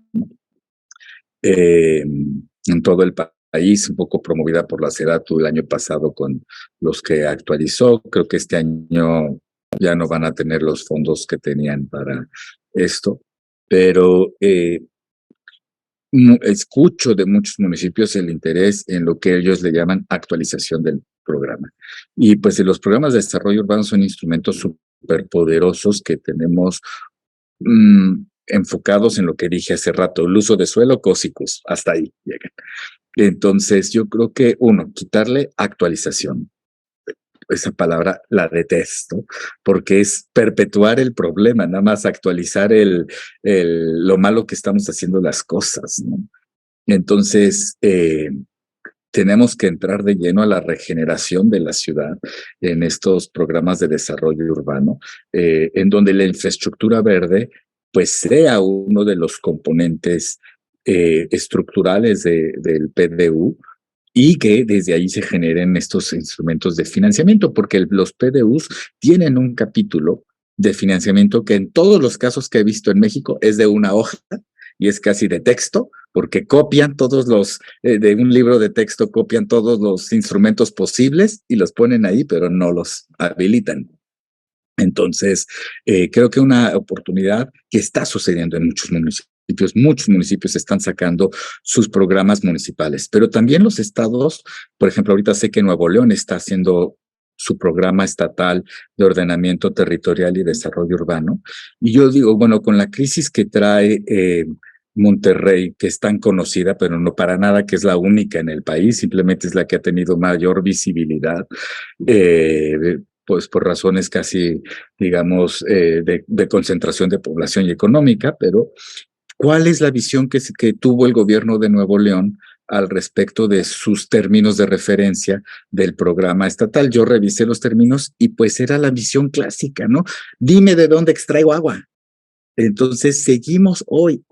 en todo el país, un poco promovida por la SEDATU el año pasado con los que actualizó. Creo que este año ya no van a tener los fondos que tenían para esto, pero escucho de muchos municipios el interés en lo que ellos le llaman actualización del programa. Y pues los programas de desarrollo urbano son instrumentos súper poderosos que tenemos enfocados en lo que dije hace rato, el uso de suelo, cósicos, hasta ahí llegan. Entonces yo creo que quitarle actualización. Esa palabra la detesto, porque es perpetuar el problema, nada más actualizar lo malo que estamos haciendo las cosas, ¿no? Entonces, tenemos que entrar de lleno a la regeneración de la ciudad en estos programas de desarrollo urbano, en donde la infraestructura verde pues sea uno de los componentes estructurales del PDU, y que desde ahí se generen estos instrumentos de financiamiento, porque los PDUs tienen un capítulo de financiamiento que en todos los casos que he visto en México es de una hoja y es casi de texto, porque copian de un libro de texto, copian todos los instrumentos posibles y los ponen ahí, pero no los habilitan. Entonces, creo que una oportunidad que está sucediendo en muchos municipios están sacando sus programas municipales, pero también los estados, por ejemplo, ahorita sé que Nuevo León está haciendo su programa estatal de ordenamiento territorial y desarrollo urbano. Y yo digo, bueno, con la crisis que trae Monterrey, que es tan conocida, pero no para nada que es la única en el país, simplemente es la que ha tenido mayor visibilidad, pues por razones casi, digamos, de concentración de población y económica, pero ¿cuál es la visión que tuvo el gobierno de Nuevo León al respecto de sus términos de referencia del programa estatal? Yo revisé los términos y pues era la visión clásica, ¿no? Dime de dónde extraigo agua. Entonces seguimos hoy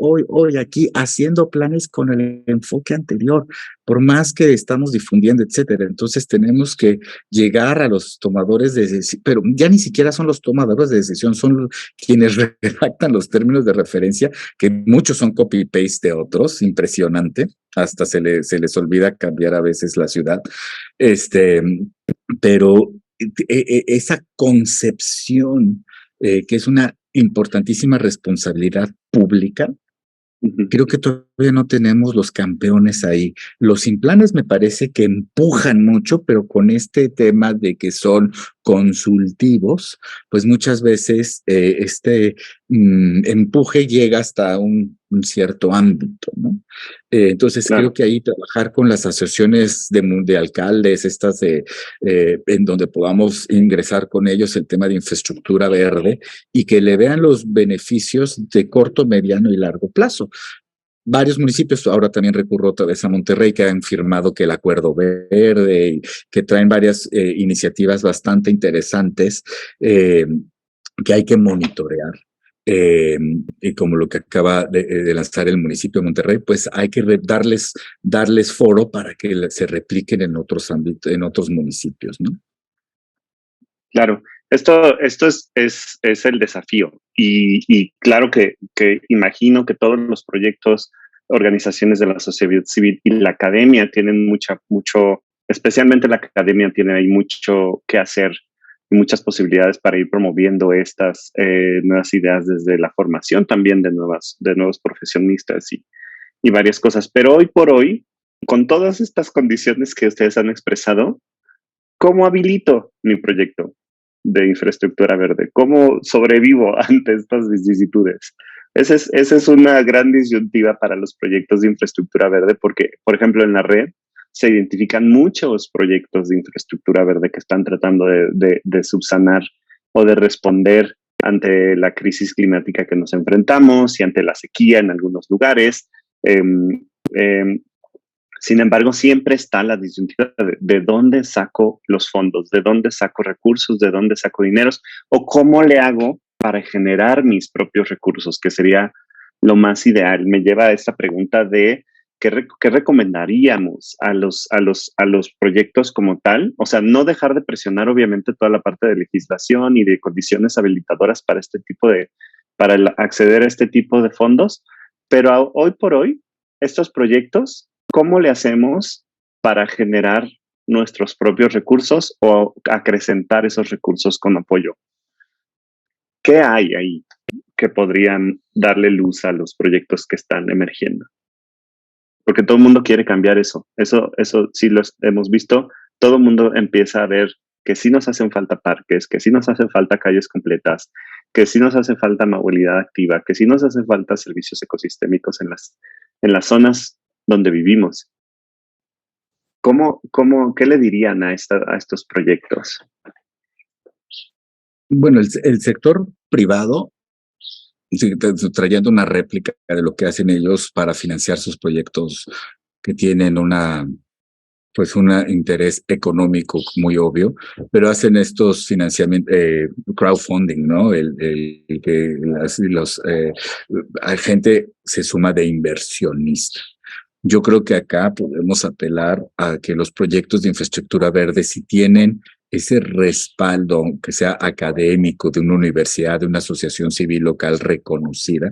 aquí haciendo planes con el enfoque anterior, por más que estamos difundiendo, etcétera. Entonces tenemos que llegar a los tomadores de decisión, pero ya ni siquiera son los tomadores de decisión, son quienes redactan los términos de referencia, que muchos son copy-paste de otros, impresionante, hasta se les olvida cambiar a veces la ciudad. Pero esa concepción, que es una importantísima responsabilidad pública, creo que todavía no tenemos los campeones ahí. Los Implanes me parece que empujan mucho, pero con este tema de que son consultivos, pues muchas veces empuje llega hasta un cierto ámbito, ¿no? Entonces Claro. creo que ahí trabajar con las asociaciones de alcaldes, en donde podamos ingresar con ellos el tema de infraestructura verde y que le vean los beneficios de corto, mediano y largo plazo. Varios municipios, ahora también recurro otra vez a Monterrey, que han firmado que el Acuerdo Verde y que traen varias iniciativas bastante interesantes que hay que monitorear. Y como lo que acaba de lanzar el municipio de Monterrey, pues hay que darles foro para que se repliquen en otros ámbitos, en otros municipios, ¿no? Claro, esto es el desafío y claro que imagino que todos los proyectos, organizaciones de la sociedad civil y la academia tienen mucho, especialmente la academia tiene ahí mucho que hacer y muchas posibilidades para ir promoviendo estas nuevas ideas desde la formación también de nuevos profesionistas y varias cosas. Pero hoy por hoy, con todas estas condiciones que ustedes han expresado, ¿cómo habilito mi proyecto de infraestructura verde? ¿Cómo sobrevivo ante estas vicisitudes? Esa es una gran disyuntiva para los proyectos de infraestructura verde porque, por ejemplo, en la red se identifican muchos proyectos de infraestructura verde que están tratando de subsanar o de responder ante la crisis climática que nos enfrentamos y ante la sequía en algunos lugares. Sin embargo, siempre está la disyuntiva de dónde saco los fondos, de dónde saco recursos, de dónde saco dineros, o cómo le hago para generar mis propios recursos, que sería lo más ideal. Me lleva a esta pregunta de qué recomendaríamos a los proyectos como tal. O sea, no dejar de presionar, obviamente, toda la parte de legislación y de condiciones habilitadoras para acceder a este tipo de fondos, pero hoy por hoy, estos proyectos, ¿cómo le hacemos para generar nuestros propios recursos o acrecentar esos recursos con apoyo? ¿Qué hay ahí que podrían darle luz a los proyectos que están emergiendo? Porque todo el mundo quiere cambiar eso. Eso sí lo hemos visto. Todo el mundo empieza a ver que sí nos hacen falta parques, que sí nos hacen falta calles completas, que sí nos hace falta movilidad activa, que sí nos hacen falta servicios ecosistémicos en las zonas donde vivimos. ¿Qué le dirían a estos proyectos? Bueno, el sector privado, trayendo una réplica de lo que hacen ellos para financiar sus proyectos que tienen un interés económico muy obvio, pero hacen estos financiamientos, crowdfunding, ¿no? La gente se suma de inversionista. Yo creo que acá podemos apelar a que los proyectos de infraestructura verde, si tienen ese respaldo, que sea académico, de una universidad, de una asociación civil local reconocida,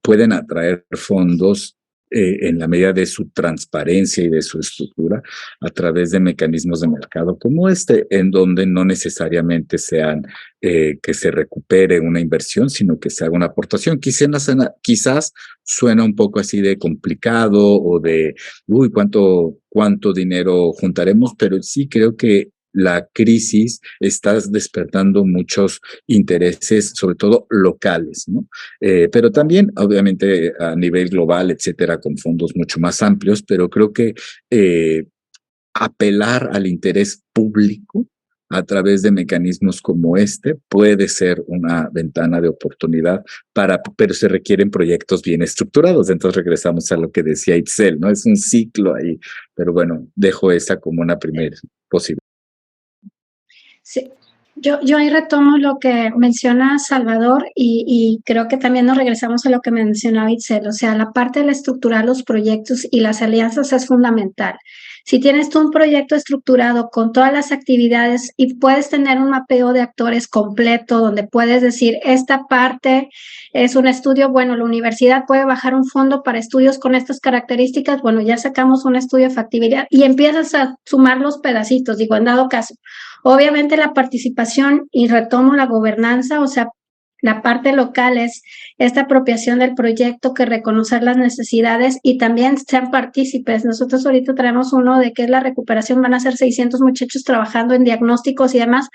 pueden atraer fondos en la medida de su transparencia y de su estructura a través de mecanismos de mercado como en donde no necesariamente sean que se recupere una inversión, sino que se haga una aportación. Quizás suena un poco así de complicado o de, ¿cuánto dinero juntaremos? Pero sí creo que la crisis está despertando muchos intereses, sobre todo locales, ¿no? Pero también, obviamente, a nivel global, etcétera, con fondos mucho más amplios, pero creo que apelar al interés público a través de mecanismos como este puede ser una ventana de oportunidad pero se requieren proyectos bien estructurados. Entonces regresamos a lo que decía Itzel, ¿no? Es un ciclo ahí, pero bueno, dejo esa como una primera posibilidad. Sí. Yo ahí retomo lo que menciona Salvador y creo que también nos regresamos a lo que mencionaba Itzel, o sea, la parte de la estructurar los proyectos y las alianzas es fundamental. Si tienes tú un proyecto estructurado con todas las actividades y puedes tener un mapeo de actores completo donde puedes decir, esta parte es un estudio, bueno, la universidad puede bajar un fondo para estudios con estas características, bueno, ya sacamos un estudio de factibilidad y empiezas a sumar los pedacitos, digo, en dado caso. Obviamente la participación y retomo la gobernanza, o sea, la parte local es esta apropiación del proyecto, que reconocer las necesidades y también sean partícipes. Nosotros ahorita traemos uno de que es la recuperación, van a ser 600 muchachos trabajando en diagnósticos y demás,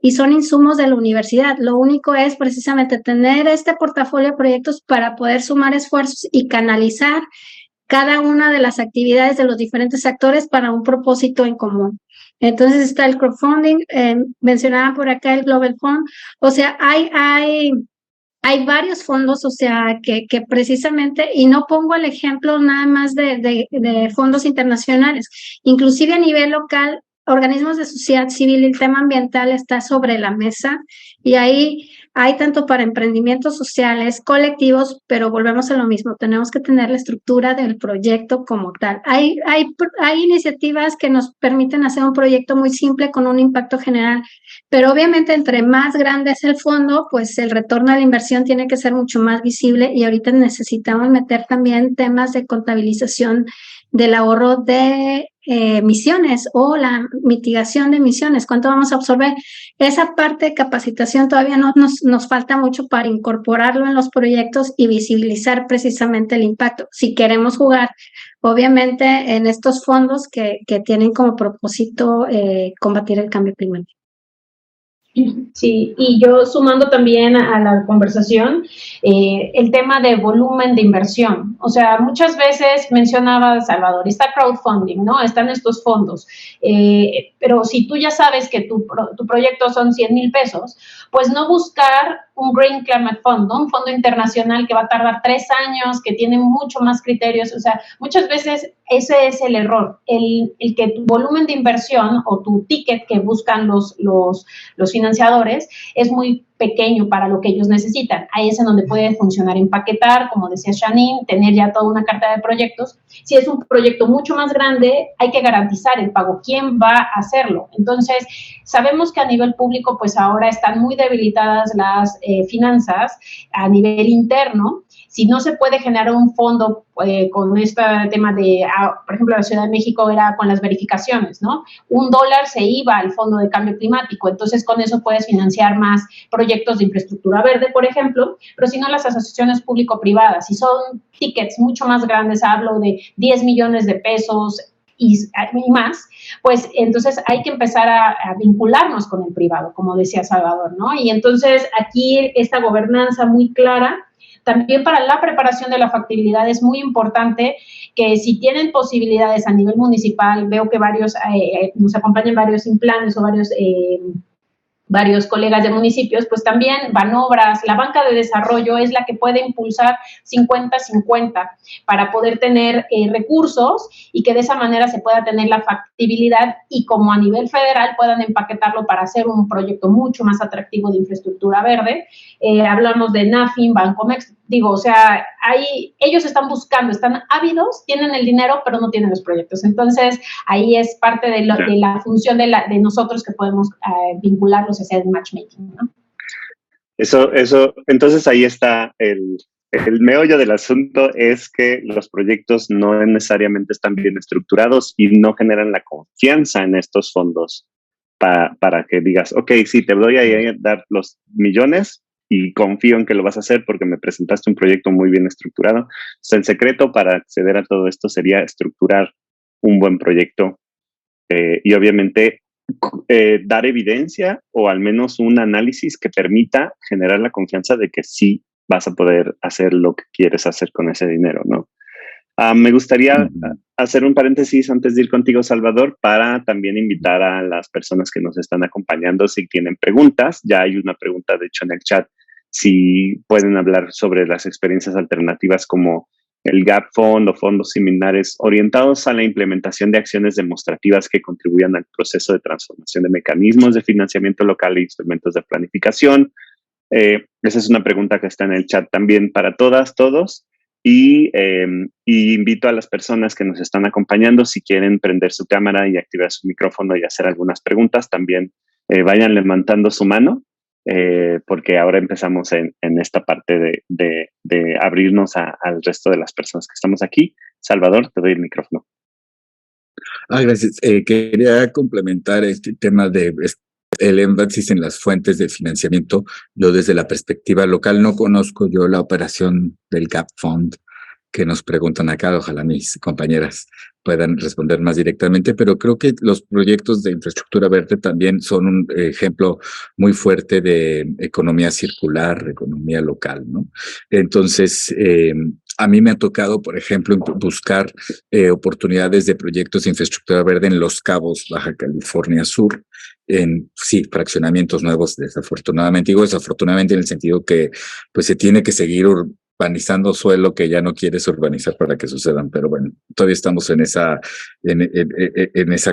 y son insumos de la universidad. Lo único es precisamente tener este portafolio de proyectos para poder sumar esfuerzos y canalizar cada una de las actividades de los diferentes actores para un propósito en común. Entonces está el crowdfunding, mencionaba por acá el Global Fund, o sea, hay varios fondos, o sea, que precisamente, y no pongo el ejemplo nada más de fondos internacionales, inclusive a nivel local, organismos de sociedad civil, el tema ambiental está sobre la mesa y ahí hay tanto para emprendimientos sociales, colectivos, pero volvemos a lo mismo, tenemos que tener la estructura del proyecto como tal. Hay iniciativas que nos permiten hacer un proyecto muy simple con un impacto general, pero obviamente entre más grande es el fondo, pues el retorno a la inversión tiene que ser mucho más visible y ahorita necesitamos meter también temas de contabilización del ahorro de emisiones o la mitigación de emisiones. ¿Cuánto vamos a absorber? Esa parte de capacitación todavía nos falta mucho para incorporarlo en los proyectos y visibilizar precisamente el impacto. Si queremos jugar, obviamente, en estos fondos que tienen como propósito combatir el cambio climático. Sí, y yo sumando también a la conversación el tema de volumen de inversión. O sea, muchas veces mencionaba Salvador, está crowdfunding, ¿no? Están estos fondos, pero si tú ya sabes que tu proyecto son 100,000 pesos, pues no buscar un Green Climate Fund, ¿no? Un fondo internacional que va a tardar 3 años, que tiene mucho más criterios. O sea, muchas veces ese es el error, el que tu volumen de inversión o tu ticket que buscan los financiadores es muy pequeño para lo que ellos necesitan. Ahí es en donde puede funcionar empaquetar, como decía Janine, tener ya toda una carta de proyectos. Si es un proyecto mucho más grande, hay que garantizar el pago. ¿Quién va a hacerlo? Entonces, sabemos que a nivel público, pues ahora están muy debilitadas las finanzas a nivel interno. Si no se puede generar un fondo con este tema de, por ejemplo, la Ciudad de México era con las verificaciones, ¿no? $1 se iba al Fondo de Cambio Climático, entonces con eso puedes financiar más proyectos de infraestructura verde, por ejemplo, pero si no las asociaciones público-privadas, si son tickets mucho más grandes, hablo de 10 millones de pesos y más, pues entonces hay que empezar a vincularnos con el privado, como decía Salvador, ¿no? Y entonces aquí esta gobernanza muy clara. También para la preparación de la factibilidad es muy importante que si tienen posibilidades a nivel municipal, veo que varios nos acompañan varios implanes o varios colegas de municipios, pues también Banobras, la banca de desarrollo es la que puede impulsar 50-50 para poder tener recursos y que de esa manera se pueda tener la factibilidad y como a nivel federal puedan empaquetarlo para hacer un proyecto mucho más atractivo de infraestructura verde. Hablamos de NAFIN, Bancomex, digo, o sea, ellos están buscando, están ávidos, tienen el dinero, pero no tienen los proyectos. Entonces, ahí es parte de la función de nosotros que podemos vincularlos hacia el matchmaking, ¿no? Eso, entonces ahí está el meollo del asunto, es que los proyectos no necesariamente están bien estructurados y no generan la confianza en estos fondos para que digas, ok, sí, te voy a dar los millones y confío en que lo vas a hacer porque me presentaste un proyecto muy bien estructurado. Entonces, el secreto para acceder a todo esto sería estructurar un buen proyecto y obviamente dar evidencia o al menos un análisis que permita generar la confianza de que sí vas a poder hacer lo que quieres hacer con ese dinero, ¿no? Me gustaría hacer un paréntesis antes de ir contigo, Salvador, para también invitar a las personas que nos están acompañando si tienen preguntas. Ya hay una pregunta, de hecho, en el chat, si pueden hablar sobre las experiencias alternativas como el Gap Fund o fondos similares orientados a la implementación de acciones demostrativas que contribuyan al proceso de transformación de mecanismos de financiamiento local e instrumentos de planificación. Esa es una pregunta que está en el chat también para todas, todos. Y invito a las personas que nos están acompañando, si quieren prender su cámara y activar su micrófono y hacer algunas preguntas, también vayan levantando su mano, porque ahora empezamos en esta parte de abrirnos al resto de las personas que estamos aquí. Salvador, te doy el micrófono. Gracias. Quería complementar este tema de el énfasis en las fuentes de financiamiento. Yo desde la perspectiva local no conozco yo la operación del Gap Fund que nos preguntan acá. Ojalá mis compañeras puedan responder más directamente, pero creo que los proyectos de infraestructura verde también son un ejemplo muy fuerte de economía circular, economía local, ¿no? Entonces, a mí me ha tocado, por ejemplo, buscar oportunidades de proyectos de infraestructura verde en Los Cabos, Baja California Sur, en fraccionamientos nuevos, desafortunadamente. Digo desafortunadamente en el sentido que pues se tiene que seguir urbanizando suelo que ya no quieres urbanizar para que sucedan, pero bueno, todavía estamos en esa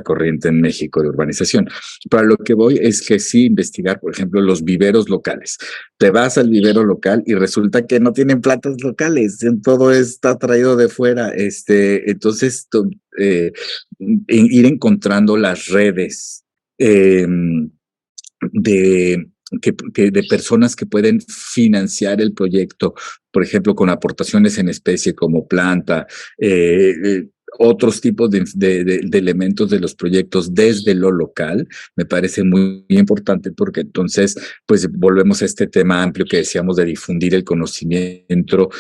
corriente en México de urbanización. Para lo que voy es que sí investigar, por ejemplo, los viveros locales. Te vas al vivero local y resulta que no tienen plantas locales, todo está traído de fuera. Entonces, ir encontrando las redes de personas que pueden financiar el proyecto, por ejemplo, con aportaciones en especie como planta, otros tipos de elementos de los proyectos desde lo local, me parece muy importante porque entonces, pues volvemos a este tema amplio que decíamos de difundir el conocimiento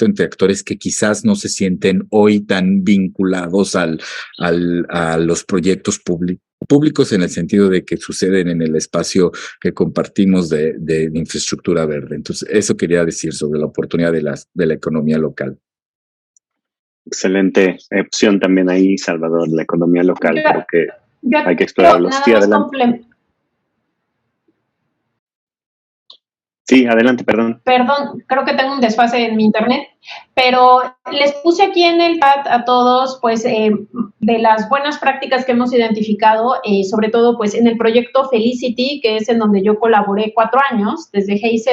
entre actores que quizás no se sienten hoy tan vinculados a los proyectos públicos en el sentido de que suceden en el espacio que compartimos de infraestructura verde. Entonces, eso quería decir sobre la oportunidad de la economía local. Excelente opción también ahí, Salvador, la economía local. Creo que hay que explorarlo. Sí, adelante. Sí, adelante, perdón. Perdón, creo que tengo un desfase en mi internet, pero les puse aquí en el chat a todos, pues, de las buenas prácticas que hemos identificado, sobre todo, pues, en el proyecto Felicity, que es en donde yo colaboré 4 años, desde GIZ,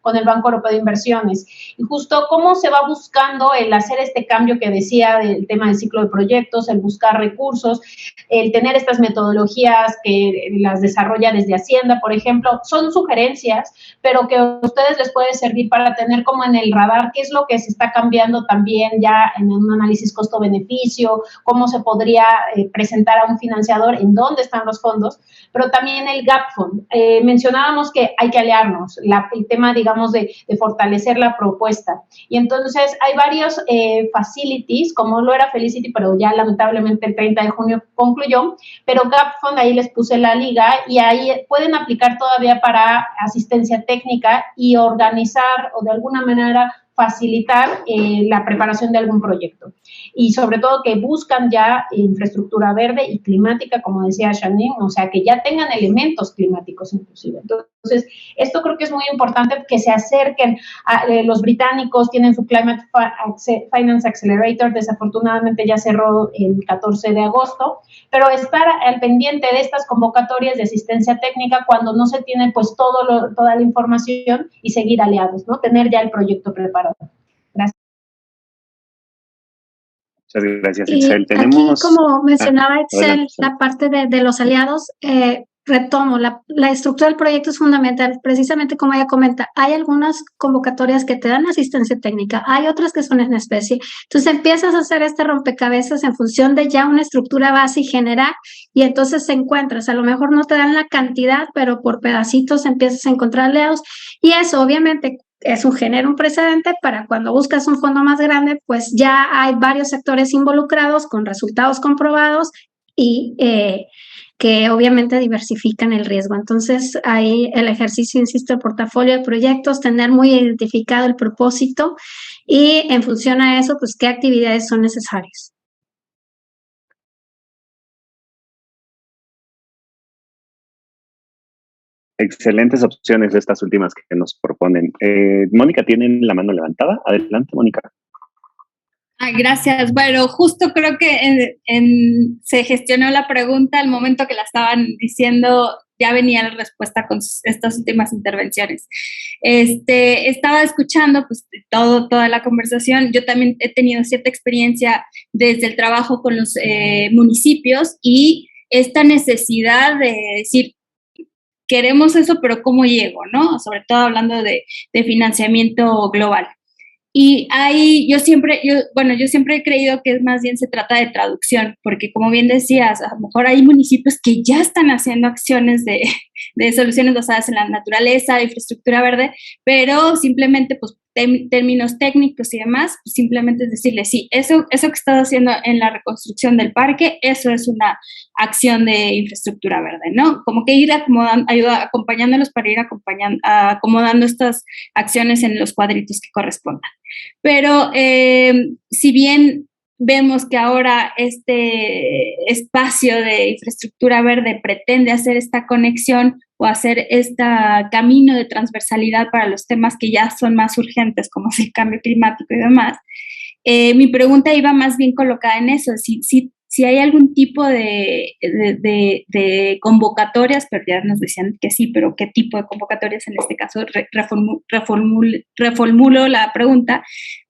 con el Banco Europeo de Inversiones. Y justo cómo se va buscando el hacer este cambio que decía del tema del ciclo de proyectos, el buscar recursos, el tener estas metodologías que las desarrolla desde Hacienda, por ejemplo, son sugerencias, pero que a ustedes les puede servir para tener como en el radar qué es lo que se está cambiando también ya en un análisis costo-beneficio, cómo se podría presentar a un financiador, en dónde están los fondos, pero también el Gap Fund. Mencionábamos que hay que aliarnos, el tema, digamos, de fortalecer la propuesta. Y entonces hay varios facilities, como lo era Felicity, pero ya lamentablemente el 30 de junio concluyó, pero Gap Fund, ahí les puse la liga y ahí pueden aplicar todavía para asistencia técnica y organizar o de alguna manera facilitar la preparación de algún proyecto. Y sobre todo que buscan ya infraestructura verde y climática, como decía Janine, o sea, que ya tengan elementos climáticos inclusive. Entonces, esto creo que es muy importante que se acerquen a los británicos, tienen su Climate Finance Accelerator, desafortunadamente ya cerró el 14 de agosto, pero estar al pendiente de estas convocatorias de asistencia técnica cuando no se tiene pues toda la información y seguir aliados, ¿no? Tener ya el proyecto preparado. Gracias. Muchas gracias, Itzel. Aquí, como mencionaba Itzel, la parte de los aliados, retomo, la estructura del proyecto es fundamental, precisamente como ella comenta, hay algunas convocatorias que te dan asistencia técnica, hay otras que son en especie, entonces empiezas a hacer este rompecabezas en función de ya una estructura base y general, y entonces encuentras, a lo mejor no te dan la cantidad, pero por pedacitos empiezas a encontrar aliados, y eso obviamente genera un precedente para cuando buscas un fondo más grande, pues ya hay varios sectores involucrados con resultados comprobados y que obviamente diversifican el riesgo. Entonces, ahí el ejercicio, insisto, el portafolio de proyectos, tener muy identificado el propósito y en función a eso, pues qué actividades son necesarias. Excelentes opciones estas últimas que nos proponen. Mónica tiene la mano levantada. Adelante, Mónica. Gracias. Bueno, justo creo que se gestionó la pregunta al momento que la estaban diciendo, ya venía la respuesta con estas últimas intervenciones. Estaba escuchando pues toda la conversación. Yo también he tenido cierta experiencia desde el trabajo con los municipios y esta necesidad de decir, queremos eso, pero ¿cómo llego? ¿No? Sobre todo hablando de financiamiento global. Y yo siempre he creído que más bien se trata de traducción, porque como bien decías, a lo mejor hay municipios que ya están haciendo acciones de soluciones basadas en la naturaleza, de infraestructura verde, pero simplemente, pues, términos técnicos y demás, pues simplemente es decirle, sí, eso que estás haciendo en la reconstrucción del parque, eso es una acción de infraestructura verde, ¿no? Como que ir acompañándolos para ir acomodando estas acciones en los cuadritos que correspondan. Pero si bien vemos que ahora este espacio de infraestructura verde pretende hacer esta conexión o hacer este camino de transversalidad para los temas que ya son más urgentes, como es el cambio climático y demás, mi pregunta iba más bien colocada en eso, si hay algún tipo de convocatorias, pero ya nos decían que sí, pero ¿qué tipo de convocatorias? En este caso, reformulo la pregunta,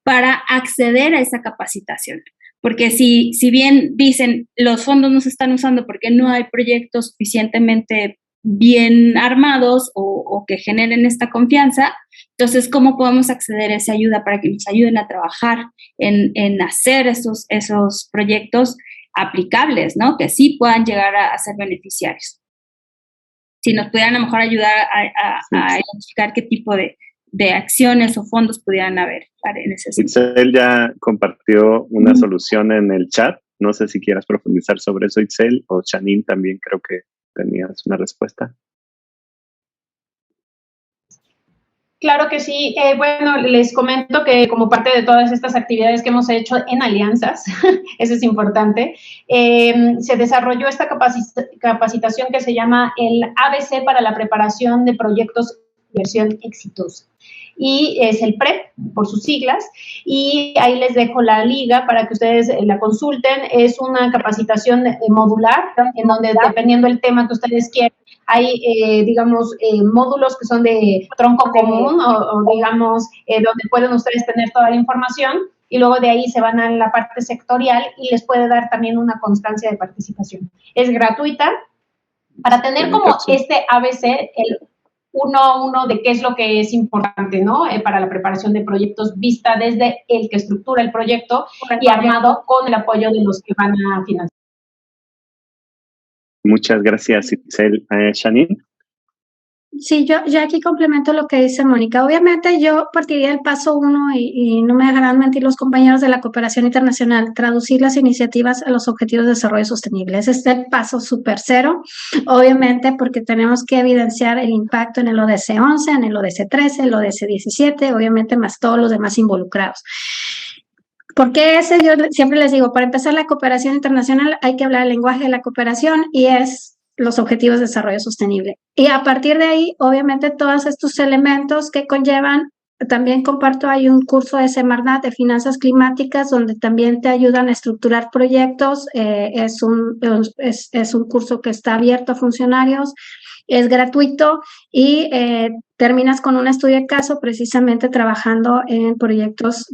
para acceder a esa capacitación. Porque si bien dicen los fondos no se están usando porque no hay proyectos suficientemente bien armados o que generen esta confianza, entonces, ¿cómo podemos acceder a esa ayuda para que nos ayuden a trabajar en hacer esos proyectos aplicables, ¿no? Que sí puedan llegar a ser beneficiarios? Si nos pudieran a lo mejor ayudar a identificar qué tipo de acciones o fondos pudieran haber en ese sentido. Itzel ya compartió una solución en el chat. No sé si quieras profundizar sobre eso, Itzel, o Janine también creo que tenías una respuesta. Claro que sí. Bueno, les comento que como parte de todas estas actividades que hemos hecho en alianzas, eso es importante, se desarrolló esta capacitación que se llama el ABC para la preparación de proyectos de inversión exitosa. Y es el PREP, por sus siglas, y ahí les dejo la liga para que ustedes la consulten. Es una capacitación modular, en donde dependiendo del tema que ustedes quieran, hay, módulos que son de tronco común o digamos, donde pueden ustedes tener toda la información, y luego de ahí se van a la parte sectorial y les puede dar también una constancia de participación. Es gratuita para tener como este ABC, el 1-1 de qué es lo que es importante, ¿no? Para la preparación de proyectos, vista desde el que estructura el proyecto y armado con el apoyo de los que van a financiar. Muchas gracias, Itzel. Janine. Sí, yo aquí complemento lo que dice Mónica. Obviamente yo partiría del paso 1 y no me dejarán mentir los compañeros de la cooperación internacional, traducir las iniciativas a los objetivos de desarrollo sostenible. Ese es el paso súper cero, obviamente porque tenemos que evidenciar el impacto en el ODS 11, en el ODS 13, el ODS 17, obviamente más todos los demás involucrados. Porque ese, yo siempre les digo, para empezar la cooperación internacional hay que hablar el lenguaje de la cooperación y es los objetivos de desarrollo sostenible. Y a partir de ahí, obviamente, todos estos elementos que conllevan, también comparto, hay un curso de Semarnat de finanzas climáticas donde también te ayudan a estructurar proyectos. Es un curso que está abierto a funcionarios, es gratuito y terminas con un estudio de caso precisamente trabajando en proyectos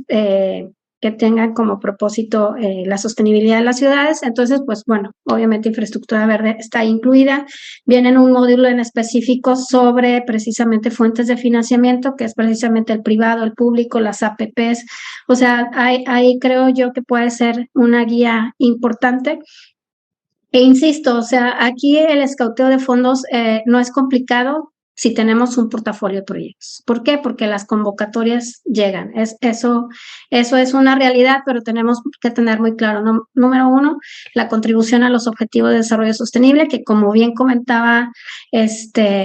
que tengan como propósito la sostenibilidad de las ciudades. Entonces, pues bueno, obviamente infraestructura verde está incluida. Viene un módulo en específico sobre precisamente fuentes de financiamiento, que es precisamente el privado, el público, las APPs. O sea, ahí creo yo que puede ser una guía importante. E insisto, o sea, aquí el escauteo de fondos no es complicado si tenemos un portafolio de proyectos. ¿Por qué? Porque las convocatorias llegan. Eso es una realidad, pero tenemos que tener muy claro, número 1, la contribución a los objetivos de desarrollo sostenible, que como bien comentaba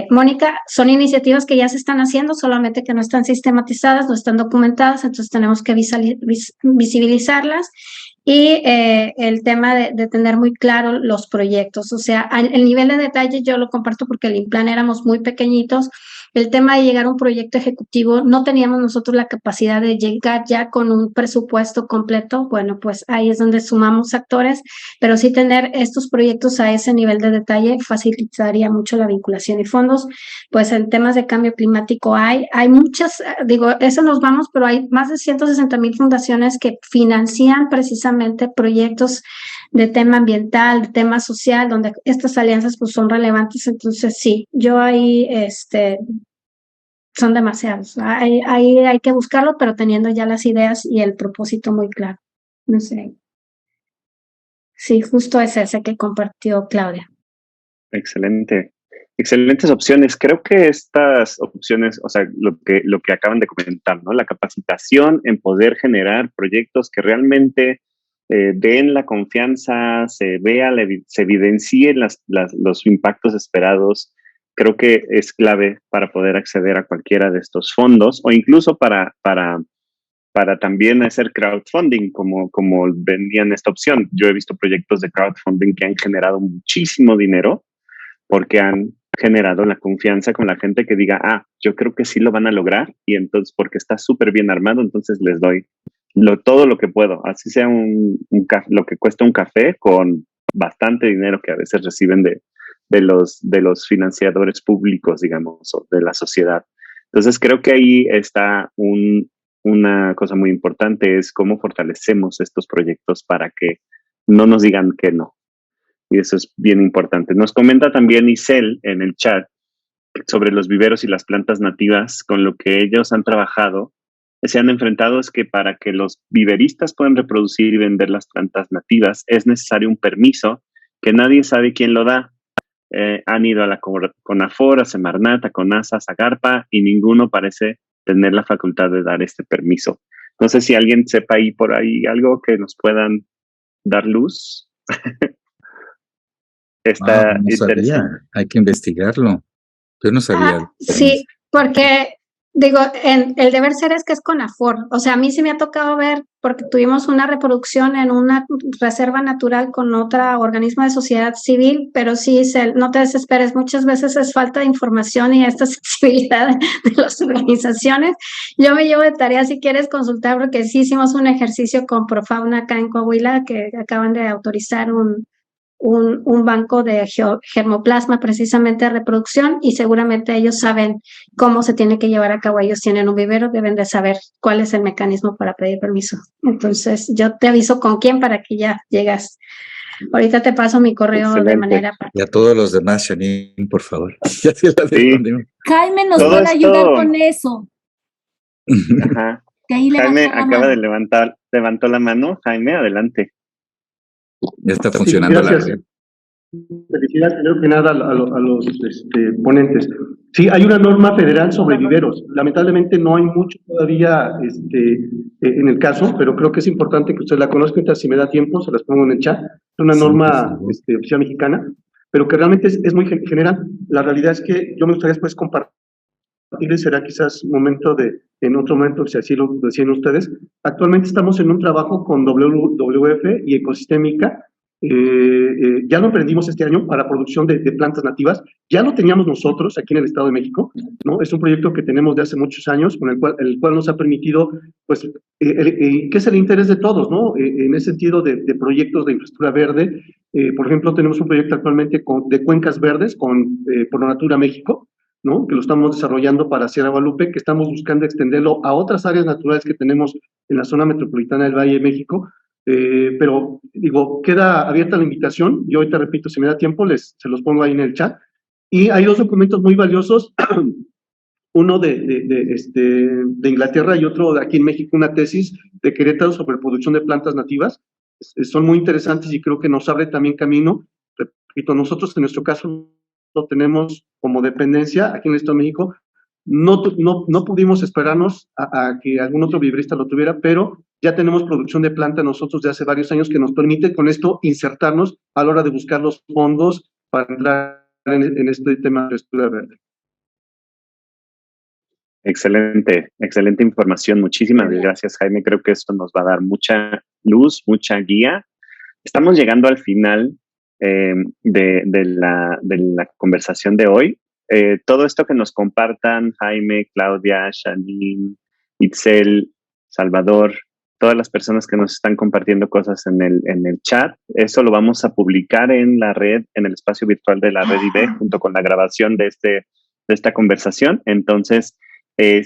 Mónica, son iniciativas que ya se están haciendo, solamente que no están sistematizadas, no están documentadas, entonces tenemos que visibilizarlas. Y el tema de tener muy claro los proyectos, o sea, el nivel de detalle yo lo comparto porque el INPLAN éramos muy pequeñitos el tema de llegar a un proyecto ejecutivo, no teníamos nosotros la capacidad de llegar ya con un presupuesto completo. Bueno, pues ahí es donde sumamos actores, pero sí tener estos proyectos a ese nivel de detalle facilitaría mucho la vinculación y fondos. Pues en temas de cambio climático hay muchas, digo, eso nos vamos, pero hay más de 160,000 fundaciones que financian precisamente proyectos de tema ambiental, de tema social, donde estas alianzas pues son relevantes. Entonces sí, yo ahí son demasiados. Ahí hay que buscarlo, pero teniendo ya las ideas y el propósito muy claro. No sé. Sí, justo es ese que compartió Claudia. Excelente. Excelentes opciones. Creo que estas opciones, o sea, lo que acaban de comentar, ¿no? La capacitación en poder generar proyectos que realmente den la confianza, se evidencien los impactos esperados, creo que es clave para poder acceder a cualquiera de estos fondos o incluso para también hacer crowdfunding, como vendían esta opción. Yo he visto proyectos de crowdfunding que han generado muchísimo dinero porque han generado la confianza con la gente que diga, yo creo que sí lo van a lograr, y entonces porque está súper bien armado, entonces les doy todo lo que puedo, así sea lo que cuesta un café, con bastante dinero que a veces reciben de los financiadores públicos, digamos, o de la sociedad. Entonces creo que ahí está una cosa muy importante, es cómo fortalecemos estos proyectos para que no nos digan que no. Y eso es bien importante. Nos comenta también Isel en el chat sobre los viveros y las plantas nativas, con lo que ellos han trabajado, se han enfrentado es que para que los viveristas puedan reproducir y vender las plantas nativas es necesario un permiso que nadie sabe quién lo da. Han ido a la CONAFOR, a Semarnat, a CONASA, a Zagarpa, y ninguno parece tener la facultad de dar este permiso. No sé si alguien sepa ahí por ahí algo que nos puedan dar luz. Está no sabía, hay que investigarlo. Yo no sabía. Sí, porque digo, el deber ser es que es CONAFOR. O sea, a mí sí me ha tocado ver, porque tuvimos una reproducción en una reserva natural con otro organismo de sociedad civil, pero sí, no te desesperes, muchas veces es falta de información y esta sensibilidad de las organizaciones. Yo me llevo de tarea si quieres consultar, porque sí hicimos un ejercicio con Profauna acá en Coahuila, que acaban de autorizar un banco de germoplasma precisamente de reproducción, y seguramente ellos saben cómo se tiene que llevar a cabo. Ellos tienen un vivero, deben de saber cuál es el mecanismo para pedir permiso. Entonces yo te aviso con quién para que ya llegas. Ahorita te paso mi correo. Excelente. De manera y a todos los demás, Janine, por favor. Sí. Jaime nos puede ayudar con eso. Ajá. Jaime acaba de levantó la mano. Jaime, adelante. Ya está funcionando la red. Felicidades, primero que nada, a los ponentes. Sí, hay una norma federal sobre viveros. Lamentablemente no hay mucho todavía en el caso, pero creo que es importante que usted la conozca. Entonces, si me da tiempo, se las pongo en el chat. Es una norma oficial mexicana, pero que realmente es muy general. La realidad es que yo me gustaría después compartir, será quizás en otro momento, si así lo decían ustedes. Actualmente estamos en un trabajo con WWF y Ecosistémica. Ya lo emprendimos este año para producción de plantas nativas. Ya lo teníamos nosotros aquí en el Estado de México, ¿no? Es un proyecto que tenemos de hace muchos años, con el cual nos ha permitido, pues, que es el interés de todos, ¿no? En ese sentido de proyectos de infraestructura verde. Por ejemplo, tenemos un proyecto actualmente de cuencas verdes con Pronatura México, ¿no? Que lo estamos desarrollando para Sierra Guadalupe, que estamos buscando extenderlo a otras áreas naturales que tenemos en la zona metropolitana del Valle de México. Pero digo, queda abierta la invitación. Yo ahorita repito, si me da tiempo, se los pongo ahí en el chat. Y hay dos documentos muy valiosos, uno de Inglaterra y otro de aquí en México, una tesis de Querétaro sobre producción de plantas nativas. Son muy interesantes y creo que nos abre también camino. Repito, nosotros en nuestro caso lo tenemos como dependencia aquí en el Estado de México. No pudimos esperarnos a que algún otro viverista lo tuviera, pero ya tenemos producción de planta nosotros de hace varios años que nos permite con esto insertarnos a la hora de buscar los fondos para entrar en este tema de infraestructura verde. Excelente información. Muchísimas gracias, Jaime. Creo que esto nos va a dar mucha luz, mucha guía. Estamos llegando al final de la conversación de hoy. todo esto que nos compartan Jaime, Claudia, Janine, Itzel, Salvador, todas las personas que nos están compartiendo cosas en el chat, eso lo vamos a publicar en la red, en el espacio virtual de la Red IB, junto con la grabación de esta conversación. Entonces,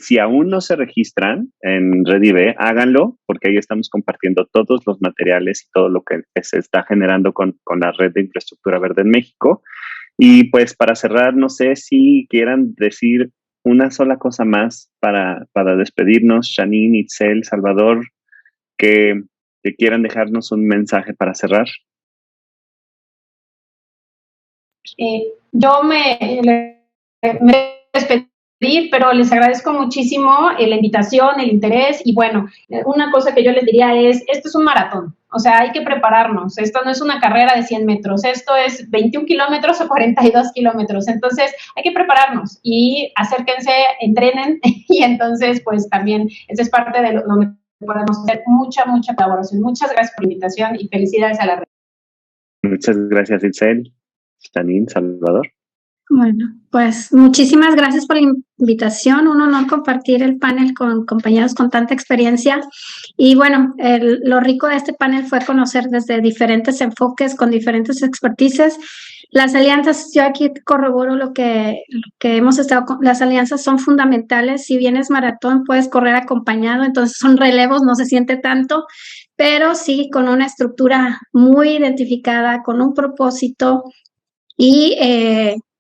si aún no se registran en Red IB, háganlo, porque ahí estamos compartiendo todos los materiales y todo lo que se está generando con la Red de Infraestructura Verde en México. Y pues para cerrar, no sé si quieran decir una sola cosa más para despedirnos, Janine, Itzel, Salvador, que quieran dejarnos un mensaje para cerrar. Yo me despedí, pero les agradezco muchísimo la invitación, el interés, y bueno, una cosa que yo les diría es, esto es un maratón, o sea, hay que prepararnos, esto no es una carrera de 100 metros, esto es 21 kilómetros o 42 kilómetros, entonces hay que prepararnos y acérquense, entrenen, y entonces pues también esa es parte de lo que podemos hacer, mucha colaboración. Muchas gracias por la invitación y felicidades a la red. Muchas gracias, Itzel, Janine, Salvador. Bueno, pues muchísimas gracias por la invitación. Un honor compartir el panel con compañeros con tanta experiencia. Y bueno, lo rico de este panel fue conocer desde diferentes enfoques, con diferentes expertices. Las alianzas, yo aquí corroboro lo que hemos estado con, las alianzas son fundamentales. Si bien es maratón, puedes correr acompañado, entonces son relevos, no se siente tanto, pero sí con una estructura muy identificada, con un propósito. Y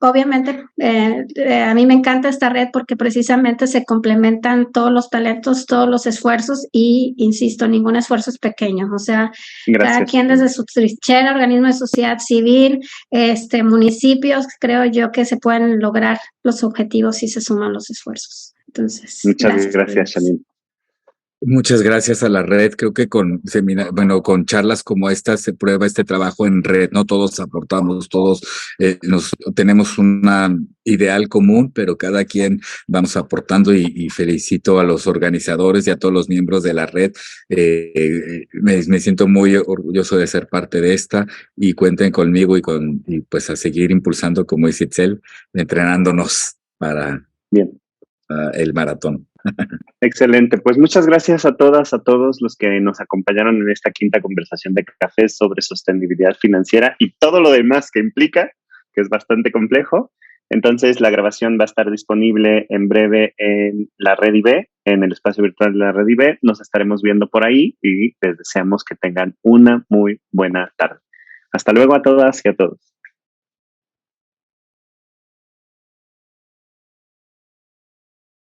obviamente a mí me encanta esta red porque precisamente se complementan todos los talentos, todos los esfuerzos y, insisto, ningún esfuerzo es pequeño. O sea, cada quien desde su trinchera, organismo de sociedad civil, municipios, creo yo que se pueden lograr los objetivos si se suman los esfuerzos. Entonces, muchas gracias, Janine. Muchas gracias a la red. Creo que con charlas como esta se prueba este trabajo en red. No todos aportamos, todos tenemos una ideal común, pero cada quien vamos aportando y felicito a los organizadores y a todos los miembros de la red. Me siento muy orgulloso de ser parte de esta y cuenten conmigo y pues a seguir impulsando, como dice Itzel, entrenándonos para el maratón. Excelente, pues muchas gracias a todas, a todos los que nos acompañaron en esta quinta conversación de café sobre sostenibilidad financiera y todo lo demás que implica, que es bastante complejo. Entonces la grabación va a estar disponible en breve en la Red IB, en el espacio virtual de la Red IB. Nos estaremos viendo por ahí y les deseamos que tengan una muy buena tarde. Hasta luego a todas y a todos.